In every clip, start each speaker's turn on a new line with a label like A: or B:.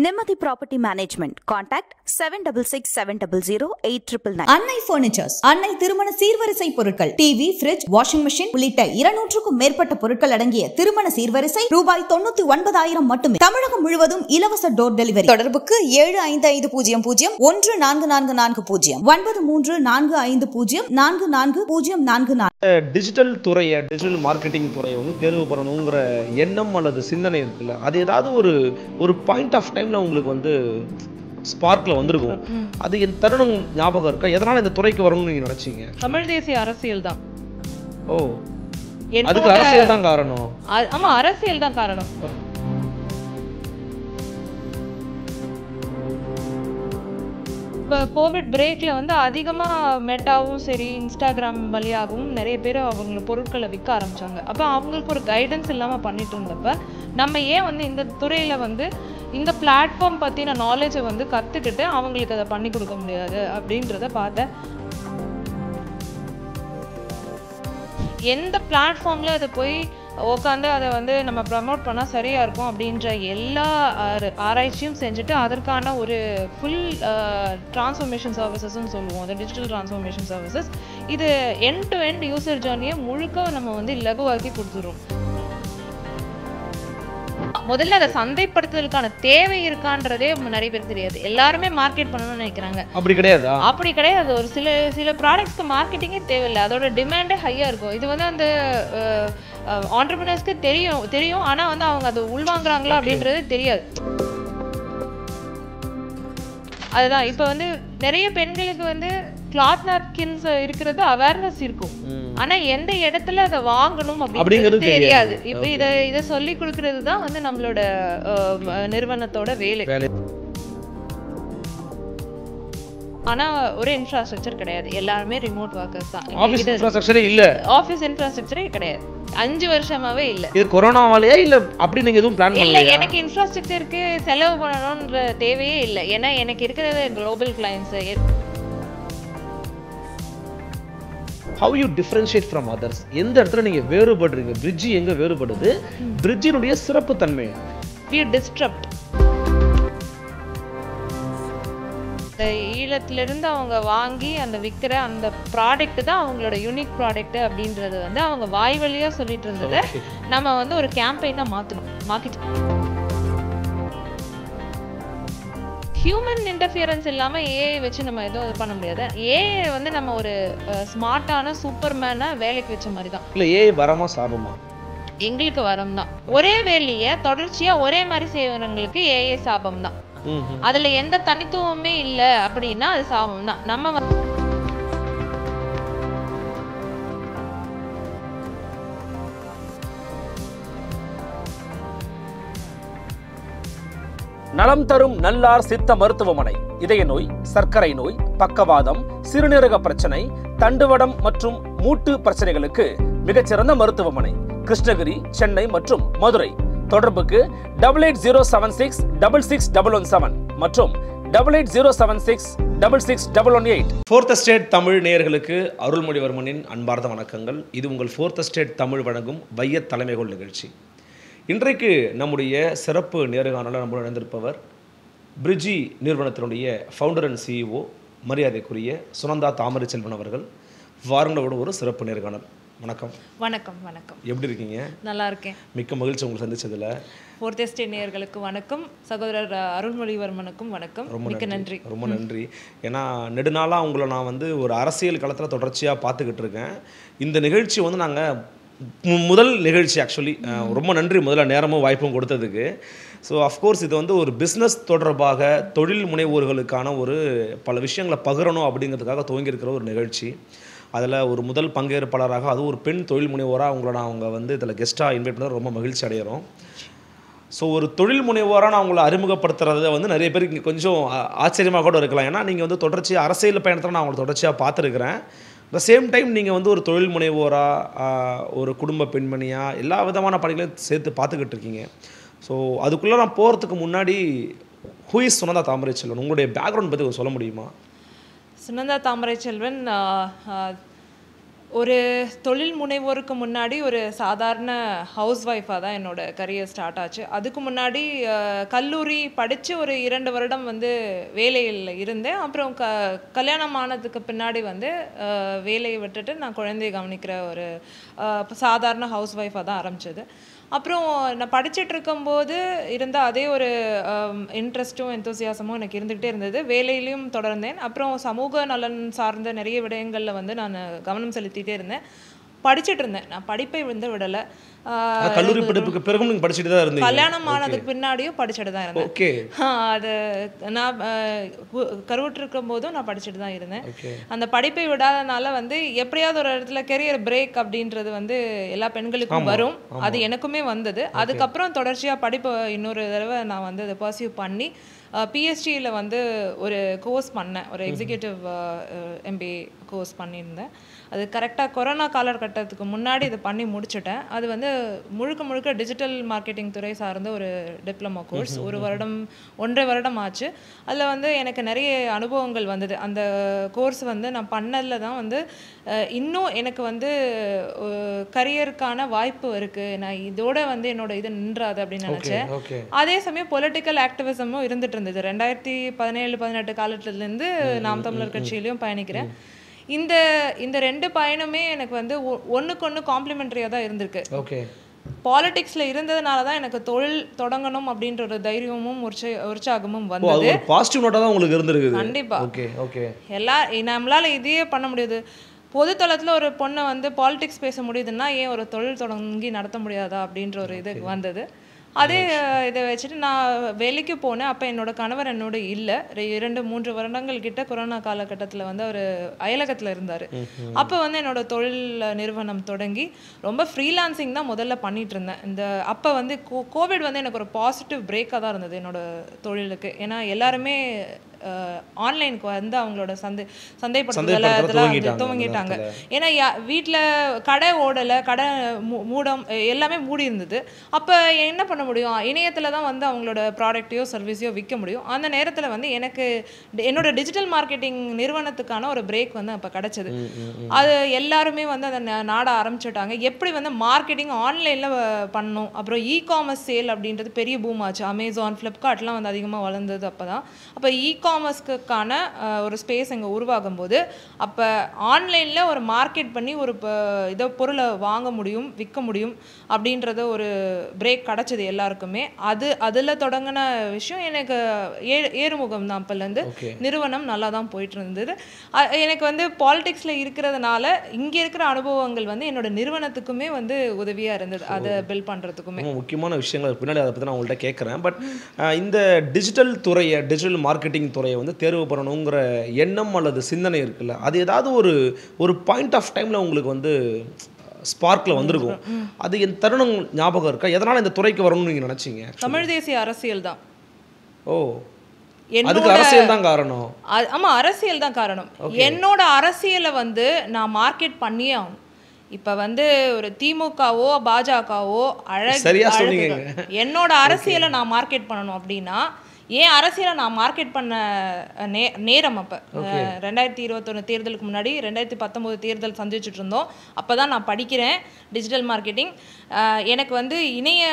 A: Nirmati Property Management. Contact 766700
B: அன்னை furnitures. அன்னை திருமண சீர்வரிசை பொருட்கள், டிவி, ஃபிரிட்ஜ், வாஷிங் மெஷின் உள்ளிட்ட 200க்கும் மேற்பட்ட பொருட்கள் அடங்கிய திருமண சீர்வரிசை ரூபாய் 99,000 மட்டுமே. தமிழகம் முழுவதும் இலவச டோர் டெலிவரி. தொடர்புக்கு 7550144440 9345044044.
C: டிஜிட்டல் துறையை, டிஜிட்டல் மார்க்கெட்டிங் துறையை வந்து தேர்வு பண்ணணுங்கிற எண்ணம் அல்லது சிந்தனை இருக்குல்ல, அது ஏதாவது ஒரு பாயிண்ட் ஆஃப் டைம்ல உங்களுக்கு வந்து ஸ்பார்க்ல வந்திருக்கும். அது என் தருணம் ஞாபகம் இருக்கா? எதனால இந்த துறைக்கு வரணும்னு நீங்க நினைச்சீங்க?
D: தமிழ் தேசிய அரசியல் தான்.
C: ஓ, அதுக்கு அரசியல் தான் காரணம்?
D: ஆமா, அரசியல் தான் காரணம். இப்போ கோவிட் பிரேக்ல வந்து அதிகமாக மெட்டாவும் சரி, இன்ஸ்டாகிராம் வழியாகவும் நிறைய பேர் அவங்க பொருட்களை விற்க ஆரம்பிச்சாங்க. அப்போ அவங்களுக்கு ஒரு கைடன்ஸ் இல்லாமல் பண்ணிட்டு இருந்தப்ப நம்ம ஏன் வந்து இந்த துறையில் வந்து இந்த பிளாட்ஃபார்ம் பற்றின நாலேஜை வந்து கற்றுக்கிட்டு அவங்களுக்கு அதை பண்ணி கொடுக்க முடியாது அப்படின்றத பார்த்தேன். எந்த பிளாட்ஃபார்மில் அதை போய் உட்காந்து அதை வந்து நம்ம ப்ரமோட் பண்ணால் சரியாக இருக்கும் அப்படின்ற எல்லா ஆராய்ச்சியும் செஞ்சுட்டு அதற்கான ஒரு ஃபுல் ட்ரான்ஸ்ஃபர்மேஷன் சர்வீசஸ்ன்னு சொல்லுவோம், அது டிஜிட்டல் ட்ரான்ஸ்ஃபர்மேஷன் சர்வீசஸ். இது எண்ட் டு எண்ட் யூசர் ஜேர்னியை முழுக்க நம்ம வந்து இலகுவாக்கி கொடுத்துரும். முதல்ல அதை சந்தைப்படுத்துதலுக்கான தேவை இருக்கான்றதே நிறைய பேர் தெரியாது. எல்லாருமே மார்க்கெட் பண்ணணும்னு நினைக்கிறாங்க.
C: அப்படி கிடையாது.
D: அப்படி கிடையாது. ஒரு சில ப்ராடக்ட்ஸ்க்கு மார்க்கெட்டிங்கே தேவையில்லை, அதோட டிமாண்டே ஹையாக இருக்கும். இது வந்து அந்த ஆண்டர்பிரினர்ஸ்க்கு தெரியும், ஆனால் வந்து அவங்க அதை உள்வாங்குறாங்களா அப்படின்றது தெரியாது. அதுதான் இப்போ வந்து நிறைய பெண்களுக்கு வந்து கிளாத் நாப்கின்ஸ் இருக்கிறது அவேர்னஸ் இருக்கும், ஆனா எந்த இடத்துல அதை வாங்கணும் அப்படிங்கிறது தெரியாது. இப்போ இதை சொல்லி கொடுக்கறது தான் வந்து நம்மளோட நிறுவனத்தோட வேலை. ஆனா ஒரு இன்ஃப்ராஸ்ட்ரக்சர் கிடையாது, எல்லாருமே ரிமோட் ஒர்க்கர்ஸ் தான்.
C: ஆபீஸ் இன்ஃப்ராஸ்ட்ரக்சரே இல்ல,
D: ஆபீஸ் இன்ஃப்ராஸ்ட்ரக்சரே கிடையாது. 5 வருஷமாவே இல்ல.
C: இது கொரோனாவாலயா இல்ல அப்படி நீங்க எதுவும் பிளான் பண்ணல?
D: இல்ல, எனக்கு இன்ஃப்ராஸ்ட்ரக்சருக்கு செலவு பண்ணணும்ன்ற தேவையே இல்லை. ஏன்னா எனக்கு இருக்கிறது global clients.
C: How you differentiate from others? எந்த இடத்துல நீங்க வேறுபடுறீங்க? பிரிட்ஜ் எங்க வேறுபடுது? பிரிட்ஜினுடைய சிறப்பு தன்மை
D: we disrupt. ஈழத்திலிருந்து அவங்க வாங்கி அந்த விற்கிற அந்த ப்ராடக்ட் தான் அவங்களோட யூனிக் ப்ராடக்ட் அப்படின்றது வந்து அவங்க வாய் வழியா சொல்லிட்டு இருந்ததை நம்ம வந்து ஒரு கேம்பெயினா மாற்றணும். ஹியூமன் இன்டர்ஃபியரன்ஸ் இல்லாமல் ஏஐ வச்சு நம்ம எதுவும் இது பண்ண முடியாது. ஏஐ வந்து நம்ம ஒரு ஸ்மார்ட்டான சூப்பர்மேனை வேலைக்கு வச்ச மாதிரி தான்.
C: இல்லை, ஏஐ வரமா சாபமா?
D: எங்களுக்கு வரம் தான். ஒரே வேலையை தொடர்ச்சியாக ஒரே மாதிரி செய்வங்களுக்கு ஏஐ சாபம் தான். அதுல எந்த தனித்துவமே இல்லை அப்படின்னா அது சாபம் தான். நம்ம
E: நலம் தரும் நல்லார் சித்த மருத்துவமனை இதய நோய், சர்க்கரை நோய், பக்கவாதம், சிறுநீரக பிரச்சனை, தண்டுவடம் மற்றும் மூட்டு பிரச்சனைகளுக்கு மிகச்சிறந்த மருத்துவமனை கிருஷ்ணகிரி, சென்னை மற்றும் மதுரை. தொடர்புக்கு 8807666117 மற்றும் 8807666118.
C: ஃபோர்த் எஸ்டேட் தமிழ் நேயர்களுக்கு அருள்மொழிவர்மனின் அன்பார்ந்த வணக்கங்கள். இது உங்கள் ஃபோர்த் எஸ்டேட் தமிழ் வழங்கும் வைய தலைமைகோள் நிகழ்ச்சி. இன்றைக்கு நம்முடைய சிறப்பு நேர்காணலில் நம்ம இணைந்திருப்பவர் பிரிட்ஜி நிறுவனத்தினுடைய ஃபவுண்டர் அண்ட் சிஇஓ மரியாதைக்குரிய சுனந்தா தாமரை செல்வன் அவர்கள். வாரங்களோட ஒரு சிறப்பு நேர்காணல். வணக்கம்.
D: வணக்கம். வணக்கம்.
C: எப்படி இருக்கீங்க?
D: நல்லா இருக்கேன்.
C: மிக்க மகிழ்ச்சி உங்களை சந்திச்சதுல.
D: ஃபோர்த் எஸ்டேட் நேயர்களுக்கு வணக்கம், சகோதரர் அருள்மொழிவர்மனுக்கும் வணக்கம். மிக்க நன்றி.
C: ரொம்ப நன்றி. ஏன்னா நெடுநாளாக உங்களை நான் வந்து ஒரு அரசியல் களத்தில் தொடர்ச்சியாக பார்த்துக்கிட்டு இருக்கேன். இந்த நிகழ்ச்சி வந்து நாங்கள் முதல் நிகழ்ச்சி ஆக்சுவலி ரொம்ப நன்றி முதல்ல நேரமும் வாய்ப்பும் கொடுத்ததுக்கு. ஸோ அஃப்கோர்ஸ் இது வந்து ஒரு பிஸ்னஸ் தொடர்பாக தொழில் முனைவோர்களுக்கான ஒரு பல விஷயங்களை பகிரணும் அப்படிங்கிறதுக்காக துவங்கியிருக்கிற ஒரு நிகழ்ச்சி. அதில் ஒரு முதல் பங்கேற்பாளராக அதுவும் ஒரு பெண் தொழில் முனைவோராக அவங்க வந்து இதில் கெஸ்ட்டாக இன்வைட் பண்ண ரொம்ப மகிழ்ச்சி அடைகிறோம். ஸோ ஒரு தொழில் முனைவோராக நான் உங்களை அறிமுகப்படுத்துறத வந்து நிறைய பேருக்கு இங்கே கொஞ்சம் ஆச்சரியமாக கூட இருக்கலாம். ஏன்னா நீங்கள் வந்து தொடர்ச்சியாக அரசியல் பயணத்தில் நான் உங்களை தொடர்ச்சியாக பார்த்துருக்கிறேன். அட் த சேம் டைம் நீங்கள் வந்து ஒரு தொழில் முனைவோராக, ஒரு குடும்ப பெண்மணியாக எல்லா விதமான பணிகளையும் சேர்த்து பார்த்துக்கிட்டு இருக்கீங்க. ஸோ அதுக்குள்ளே நான் போகிறதுக்கு முன்னாடி ஹூ இஸ் சுனந்தா தாமரை செல்வன், உங்களுடைய பேக்ரவுண்ட் பற்றி சொல்ல முடியுமா?
D: சுனந்தா தாமரை செல்வன் ஒரு தொழில் முனைவோருக்கு முன்னாடி ஒரு சாதாரண ஹவுஸ் ஒய்ஃபாக தான் என்னோட கரியர் ஸ்டார்ட் ஆச்சு. அதுக்கு முன்னாடி கல்லூரி படித்து ஒரு 2 வருடம் வந்து வேலையில் இருந்தேன். அப்புறம் கல்யாணம் ஆனதுக்கு பின்னாடி வந்து வேலையை விட்டுட்டு நான் குழந்தையை கவனிக்கிற ஒரு சாதாரண ஹவுஸ் ஒய்ஃபாக தான் ஆரம்பிச்சது. அப்புறம் நான் படிச்சுட்டு இருக்கும்போது இருந்த அதே ஒரு இன்ட்ரெஸ்ட்டும் எந்தோசியாசமும் எனக்கு இருந்துகிட்டே இருந்தது. வேலையிலையும் தொடர்ந்தேன். அப்புறம் சமூக நலன் சார்ந்த நிறைய விடயங்களில் வந்து நான் கவனம் செலுத்திட்டே இருந்தேன். படிச்சுட்டு இருந்தேன். நான் படிப்பை வந்து விடலை.
C: கல்லூரி படிப்புக்கு பிறகும் நீங்கள் படிச்சுட்டு தான் இருந்தீங்க?
D: கல்யாணம் ஆனதுக்கு பின்னாடியும் படிச்சுட்டு தான் இருந்தேன்.
C: ஓகே.
D: அது நான் கருவுற்றிருக்கும் போதும் நான் படிச்சுட்டு தான் இருந்தேன். அந்த படிப்பை விடாதனால வந்து எப்படியாவது ஒரு இடத்துல கெரியர் பிரேக் அப்படின்றது வந்து எல்லா பெண்களுக்கும் வரும். அது எனக்குமே வந்தது. அதுக்கப்புறம் தொடர்ச்சியாக படிப்பை இன்னொரு தடவை நான் வந்து அதை பர்சியூ பண்ணி பிஎஸ்டியில் வந்து ஒரு கோர்ஸ் பண்ணேன். ஒரு எக்ஸிக்யூட்டிவ் MBA கோர்ஸ் பண்ணியிருந்தேன். அது கரெக்டாக கொரோனா காலகட்டத்துக்கு முன்னாடி இதை பண்ணி முடிச்சுட்டேன். அது வந்து முழுக்க டிஜிட்டல் மார்க்கெட்டிங் துறை சார்ந்த ஒரு டிப்ளமோ கோர்ஸ். 1.5 வருடம் ஆச்சு. அதில் வந்து எனக்கு நிறைய அனுபவங்கள் வந்தது. அந்த கோர்ஸ் வந்து நான் பண்ணதில் தான் வந்து இன்னும் எனக்கு வந்து கரியருக்கான வாய்ப்பு இருக்குது, நான் இதோட வந்து என்னோட இது நின்றாது அப்படின்னு நினச்சேன். அதே சமயம் பொலிட்டிக்கல் ஆக்டிவிசமும் இருந்துட்டு இருந்தது. 2017-18 காலத்துலேருந்து நாம் தமிழர் கட்சியிலையும் பயணிக்கிறேன். இந்த 2 பயணமே எனக்கு வந்து ஒன்றுக்கு ஒன்று காம்ப்ளிமெண்ட்ரியாக தான் இருந்திருக்கு.
C: ஓகே.
D: பாலிடிக்ஸில் இருந்ததுனால தான் எனக்கு தொழில் தொடங்கணும் அப்படின்ற ஒரு தைரியமும் உற்சாகமும் வந்தது.
C: பாசிட்டிவ் நோட்டாக தான் உங்களுக்கு இருந்திருக்கு.
D: கண்டிப்பாக.
C: Okay okay.
D: நம்மளால இதையே பண்ண முடியாது. பொதுத்தளத்தில் ஒரு பொண்ணை வந்து பாலிடிக்ஸ் பேச முடியுதுன்னா ஏன் ஒரு தொழில் தொடங்கி நடத்த முடியாதா அப்படின்ற ஒரு இது வந்தது. அதே இதை வச்சுட்டு நான் வேலைக்கு போனேன். அப்போ என்னோட கணவர் என்னோட இல்லை. 2-3 வருடங்கள் கிட்ட கொரோனா காலகட்டத்தில் வந்து அவர் அயலகத்தில் இருந்தார். அப்போ வந்து என்னோட தொழில் நிறுவனம் தொடங்கி ரொம்ப ஃப்ரீலான்சிங் தான் முதல்ல பண்ணிட்டு இருந்தேன். அப்போ வந்து கோவிட் வந்து எனக்கு ஒரு பாசிட்டிவ் பிரேக்காக தான் இருந்தது என்னோட தொழிலுக்கு. ஏன்னா எல்லாருமே ஆன்லைனுக்கு வந்து அவங்களோட சந்தைப்படுத்துதலை அதெல்லாம் துவங்கிட்டாங்க. ஏன்னா வீட்டில் கடை ஓடலை, கடை எல்லாமே மூடி இருந்தது. அப்போ என்ன பண்ண முடியும், இணையத்தில் தான் வந்து அவங்களோட ப்ராடக்டையோ சர்வீஸையோ விற்க முடியும். அந்த நேரத்தில் வந்து எனக்கு என்னோட டிஜிட்டல் மார்க்கெட்டிங் நிறுவனத்துக்கான ஒரு பிரேக் வந்து அப்போ கிடச்சிது. அது எல்லாருமே வந்து அதை நாட ஆரம்பிச்சுட்டாங்க. எப்படி வந்து மார்க்கெட்டிங் ஆன்லைனில் பண்ணணும். அப்புறம் இ-காமர்ஸ் சேல் அப்படின்றது பெரிய பூம் ஆச்சு. அமேசான், ஃப்ளிப்கார்ட்லாம் வந்து அதிகமாக வளர்ந்தது அப்போ தான். அப்போ இ-காமர்ஸ்க்கான ஒரு ஸ்பேஸ் இங்கே உருவாகும் போது அப்போ ஆன்லைனில் ஒரு மார்க்கெட் பண்ணி ஒரு இதை பொருளை வாங்க முடியும், விற்க முடியும் அப்படின்றத ஒரு பிரேக் கிடச்சிது எல்லாருக்குமே. அதில் தொடங்கின விஷயம் எனக்கு ஏறுமுகம் தான். அப்போலேருந்து நிறுவனம் நல்லா தான் போயிட்டு இருந்தது. எனக்கு வந்து பாலிடிக்ஸில் இருக்கிறதுனால இங்கே இருக்கிற அனுபவங்கள் வந்து என்னோட நிறுவனத்துக்குமே வந்து உதவியாக இருந்தது, அதை பில்ட் பண்ணுறதுக்குமே.
C: முக்கியமான விஷயங்கள் பின்னாடி அதை பற்றி நான் உங்கள்கிட்ட கேட்குறேன். பட் இந்த டிஜிட்டல் மார்க்கெட்டிங் துறையை வந்து தேர்வு பண்ணணுங்கிற எண்ணம் அல்லது சிந்தனை இருக்குல்ல, அது ஏதாவது ஒரு பாயிண்ட் ஆஃப் டைமில் உங்களுக்கு வந்து ஸ்பார்க்கில் வந்திருக்கும். அது என் தருணம் ஞாபகம் இருக்கா? எதனால் இந்த துறைக்கு வரணும்னு நீங்கள் நினச்சிங்க?
D: தமிழ் தேசிய அரசியல் தான்.
C: ஓ, அதுக்கு அரசியல் தான் காரணம்?
D: ஆமாம், அரசியல் தான் காரணம். என்னோட அரசியலை வந்து நான் மார்க்கெட் பண்ணியே ஆகணும். இப்போ வந்து ஒரு திமுகவோ பாஜகவோ என்னோட அரசியலை நான் மார்க்கெட் பண்ணணும் அப்படின்னா ஏன் அரசியலை நான் மார்க்கெட் பண்ண நேரம் அப்போ 2021 தேர்தலுக்கு முன்னாடி 2019 தேர்தல் சந்திச்சுட்டு இருந்தோம். அப்போ தான் நான் படிக்கிறேன் டிஜிட்டல் மார்க்கெட்டிங். எனக்கு வந்து இணைய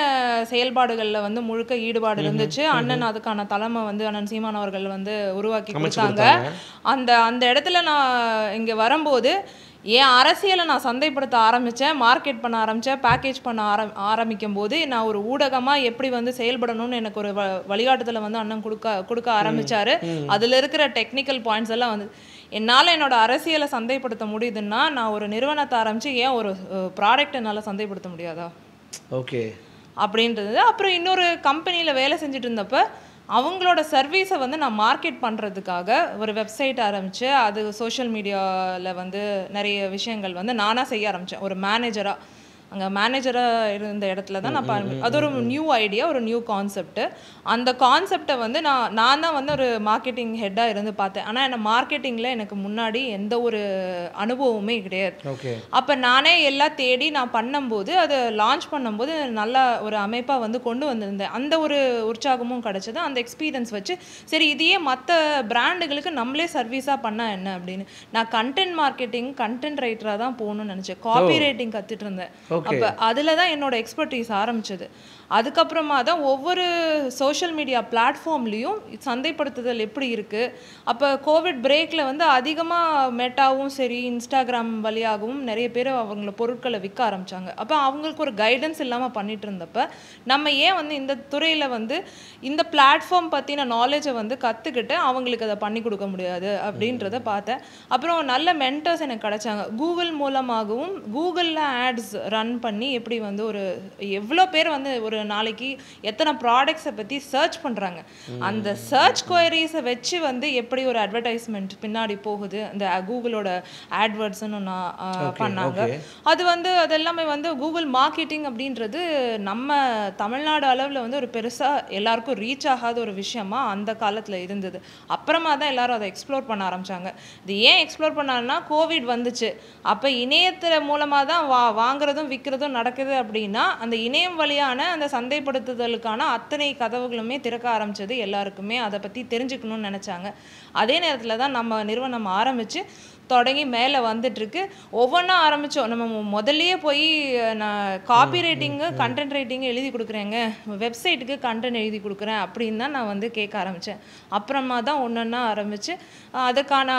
D: செயல்பாடுகளில் வந்து முழுக்க ஈடுபாடு இருந்துச்சு. அண்ணன் அதுக்கான தலைமை வந்து அண்ணன் சீமான் அவர்கள் வந்து உருவாக்கி கொடுத்தாங்க. அந்த இடத்துல நான் இங்கே வரும்போது என் அரசியலை நான் சந்தைப்படுத்த ஆரம்பித்தேன், மார்க்கெட் பண்ண ஆரம்பித்தேன், பேக்கேஜ் பண்ண ஆரம்பிக்கும் போது நான் ஒரு ஊடகமாக எப்படி வந்து செயல்படணும்னு எனக்கு ஒரு வழிகாட்டுதலை வந்து அண்ணன் கொடுக்க ஆரம்பித்தார். அதில் இருக்கிற டெக்னிக்கல் பாயிண்ட்ஸ் எல்லாம் வந்து என்னால் என்னோட அரசியலை சந்தைப்படுத்த முடியுதுன்னா நான் ஒரு நிறுவனத்தை ஆரம்பித்து ஏன் ஒரு ப்ராடக்ட் என்னால் சந்தைப்படுத்த முடியாதா?
C: ஓகே
D: அப்படின்றது. அப்புறம் இன்னொரு கம்பெனியில் வேலை செஞ்சுட்டு இருந்தப்போ அவங்களோட சர்வீஸை வந்து நான் மார்க்கெட் பண்ணுறதுக்காக ஒரு வெப்சைட் ஆரம்பித்து அது சோஷியல் மீடியாவில் வந்து நிறைய விஷயங்கள் வந்து நானாக செய்ய ஆரம்பித்தேன் ஒரு மேனேஜராக. அங்கே மேனேஜராக இருந்த இடத்துல தான் அது ஒரு நியூ ஐடியா, ஒரு நியூ கான்செப்ட். அந்த கான்செப்டை வந்து நான் தான் வந்து ஒரு மார்க்கெட்டிங் ஹெட்டாக இருந்து பார்த்தேன். ஆனால் என்ன மார்க்கெட்டிங்கில் எனக்கு முன்னாடி எந்த ஒரு அனுபவமே கிடையாது. அப்போ நானே எல்லாம் தேடி நான் பண்ணும்போது அதை லான்ச் பண்ணும்போது நல்லா ஒரு அமைப்பாக வந்து கொண்டு வந்திருந்தேன். அந்த ஒரு உற்சாகமும் கிடைச்சது. அந்த எக்ஸ்பீரியன்ஸ் வச்சு சரி இதையே மற்ற பிராண்டுகளுக்கு நம்மளே சர்வீஸாக பண்ணால் என்ன அப்படின்னு நான் கண்டென்ட் மார்க்கெட்டிங், கண்டென்ட் ரைட்டராக தான் போகணும்னு நினச்சேன். காப்பி ரைட்டிங் கற்றுட்டு இருந்தேன். அப்போ அதில் தான் என்னோட எக்ஸ்பர்டீஸ் ஆரம்பிச்சது. அதுக்கப்புறமா தான் ஒவ்வொரு சோஷியல் மீடியா பிளாட்ஃபார்ம்லேயும் சந்தைப்படுத்துதல் எப்படி இருக்குது. அப்போ கோவிட் பிரேக்கில் வந்து அதிகமாக மெட்டாவும் சரி இன்ஸ்டாகிராம் வழியாகவும் நிறைய பேர் அவங்கள பொருட்களை விற்க ஆரம்பித்தாங்க. அப்போ அவங்களுக்கு ஒரு கைடன்ஸ் இல்லாமல் பண்ணிட்டு இருந்தப்ப நம்ம ஏன் வந்து இந்த துறையில் வந்து இந்த பிளாட்ஃபார்ம் பற்றின நாலேஜை வந்து கற்றுக்கிட்டு அவங்களுக்கு அதை பண்ணி கொடுக்க முடியாது அப்படின்றத பார்த்தேன். அப்புறம் நல்ல மென்டர்ஸ் எனக்கு கிடைச்சாங்க. கூகுள் மூலமாகவும் கூகுளில் ஆட்ஸ் ரன் பண்ணி எப்படி வந்து ஒரு எவ்வளோ பேர் வந்து ஒரு நாளைக்கு எத்தனை ப்ராடக்ட்ஸை பற்றி சர்ச் பண்ணுறாங்க. அந்த சர்ச் குவரிஸை வச்சு வந்து எப்படி ஒரு அட்வர்டைஸ்மெண்ட் பின்னாடி போகுது அந்த கூகுளோட ஆட்வர்ட்ஸ்ன்னு பண்ணாங்க. அது வந்து அதெல்லாமே வந்து கூகுள் மார்க்கெட்டிங் அப்படின்றது நம்ம தமிழ்நாடு அளவில் வந்து ஒரு பெருசாக எல்லாருக்கும் ரீச் ஆகாத ஒரு விஷயமா அந்த காலத்தில் இருந்தது. அப்புறமா தான் எல்லாரும் அதை எக்ஸ்ப்ளோர் பண்ண ஆரம்பித்தாங்க. இது ஏன் எக்ஸ்ப்ளோர் பண்ணாங்கன்னா கோவிட் வந்துச்சு. அப்போ இணையத்தின் மூலமாக தான் வாங்குறதும் விற்கிறதும் நடக்குது. அப்படின்னா அந்த இணையம் வழியான அந்த சந்தைப்படுத்துதலுக்கான அத்தனை கதவுகளுமே திறக்க ஆரம்பிச்சது. எல்லாருக்குமே அதை பற்றி தெரிஞ்சுக்கணும்னு நினச்சாங்க. அதே நேரத்தில் தான் நம்ம நிறுவனம் ஆரம்பித்து தொடங்கி மேலே வந்துட்டுருக்கு. ஒவ்வொன்றா ஆரம்பித்தோம். நம்ம முதல்லையே போய் நான் காப்பி ரைட்டிங்கு, கண்டென்ட் ரைட்டிங்கு எழுதி கொடுக்குறேங்க, வெப்சைட்டுக்கு கண்டென்ட் எழுதி கொடுக்குறேன் அப்படின்னு தான் நான் வந்து கேட்க ஆரம்பித்தேன். அப்புறமா தான் ஒன்றொன்னா ஆரம்பித்து அதுக்கான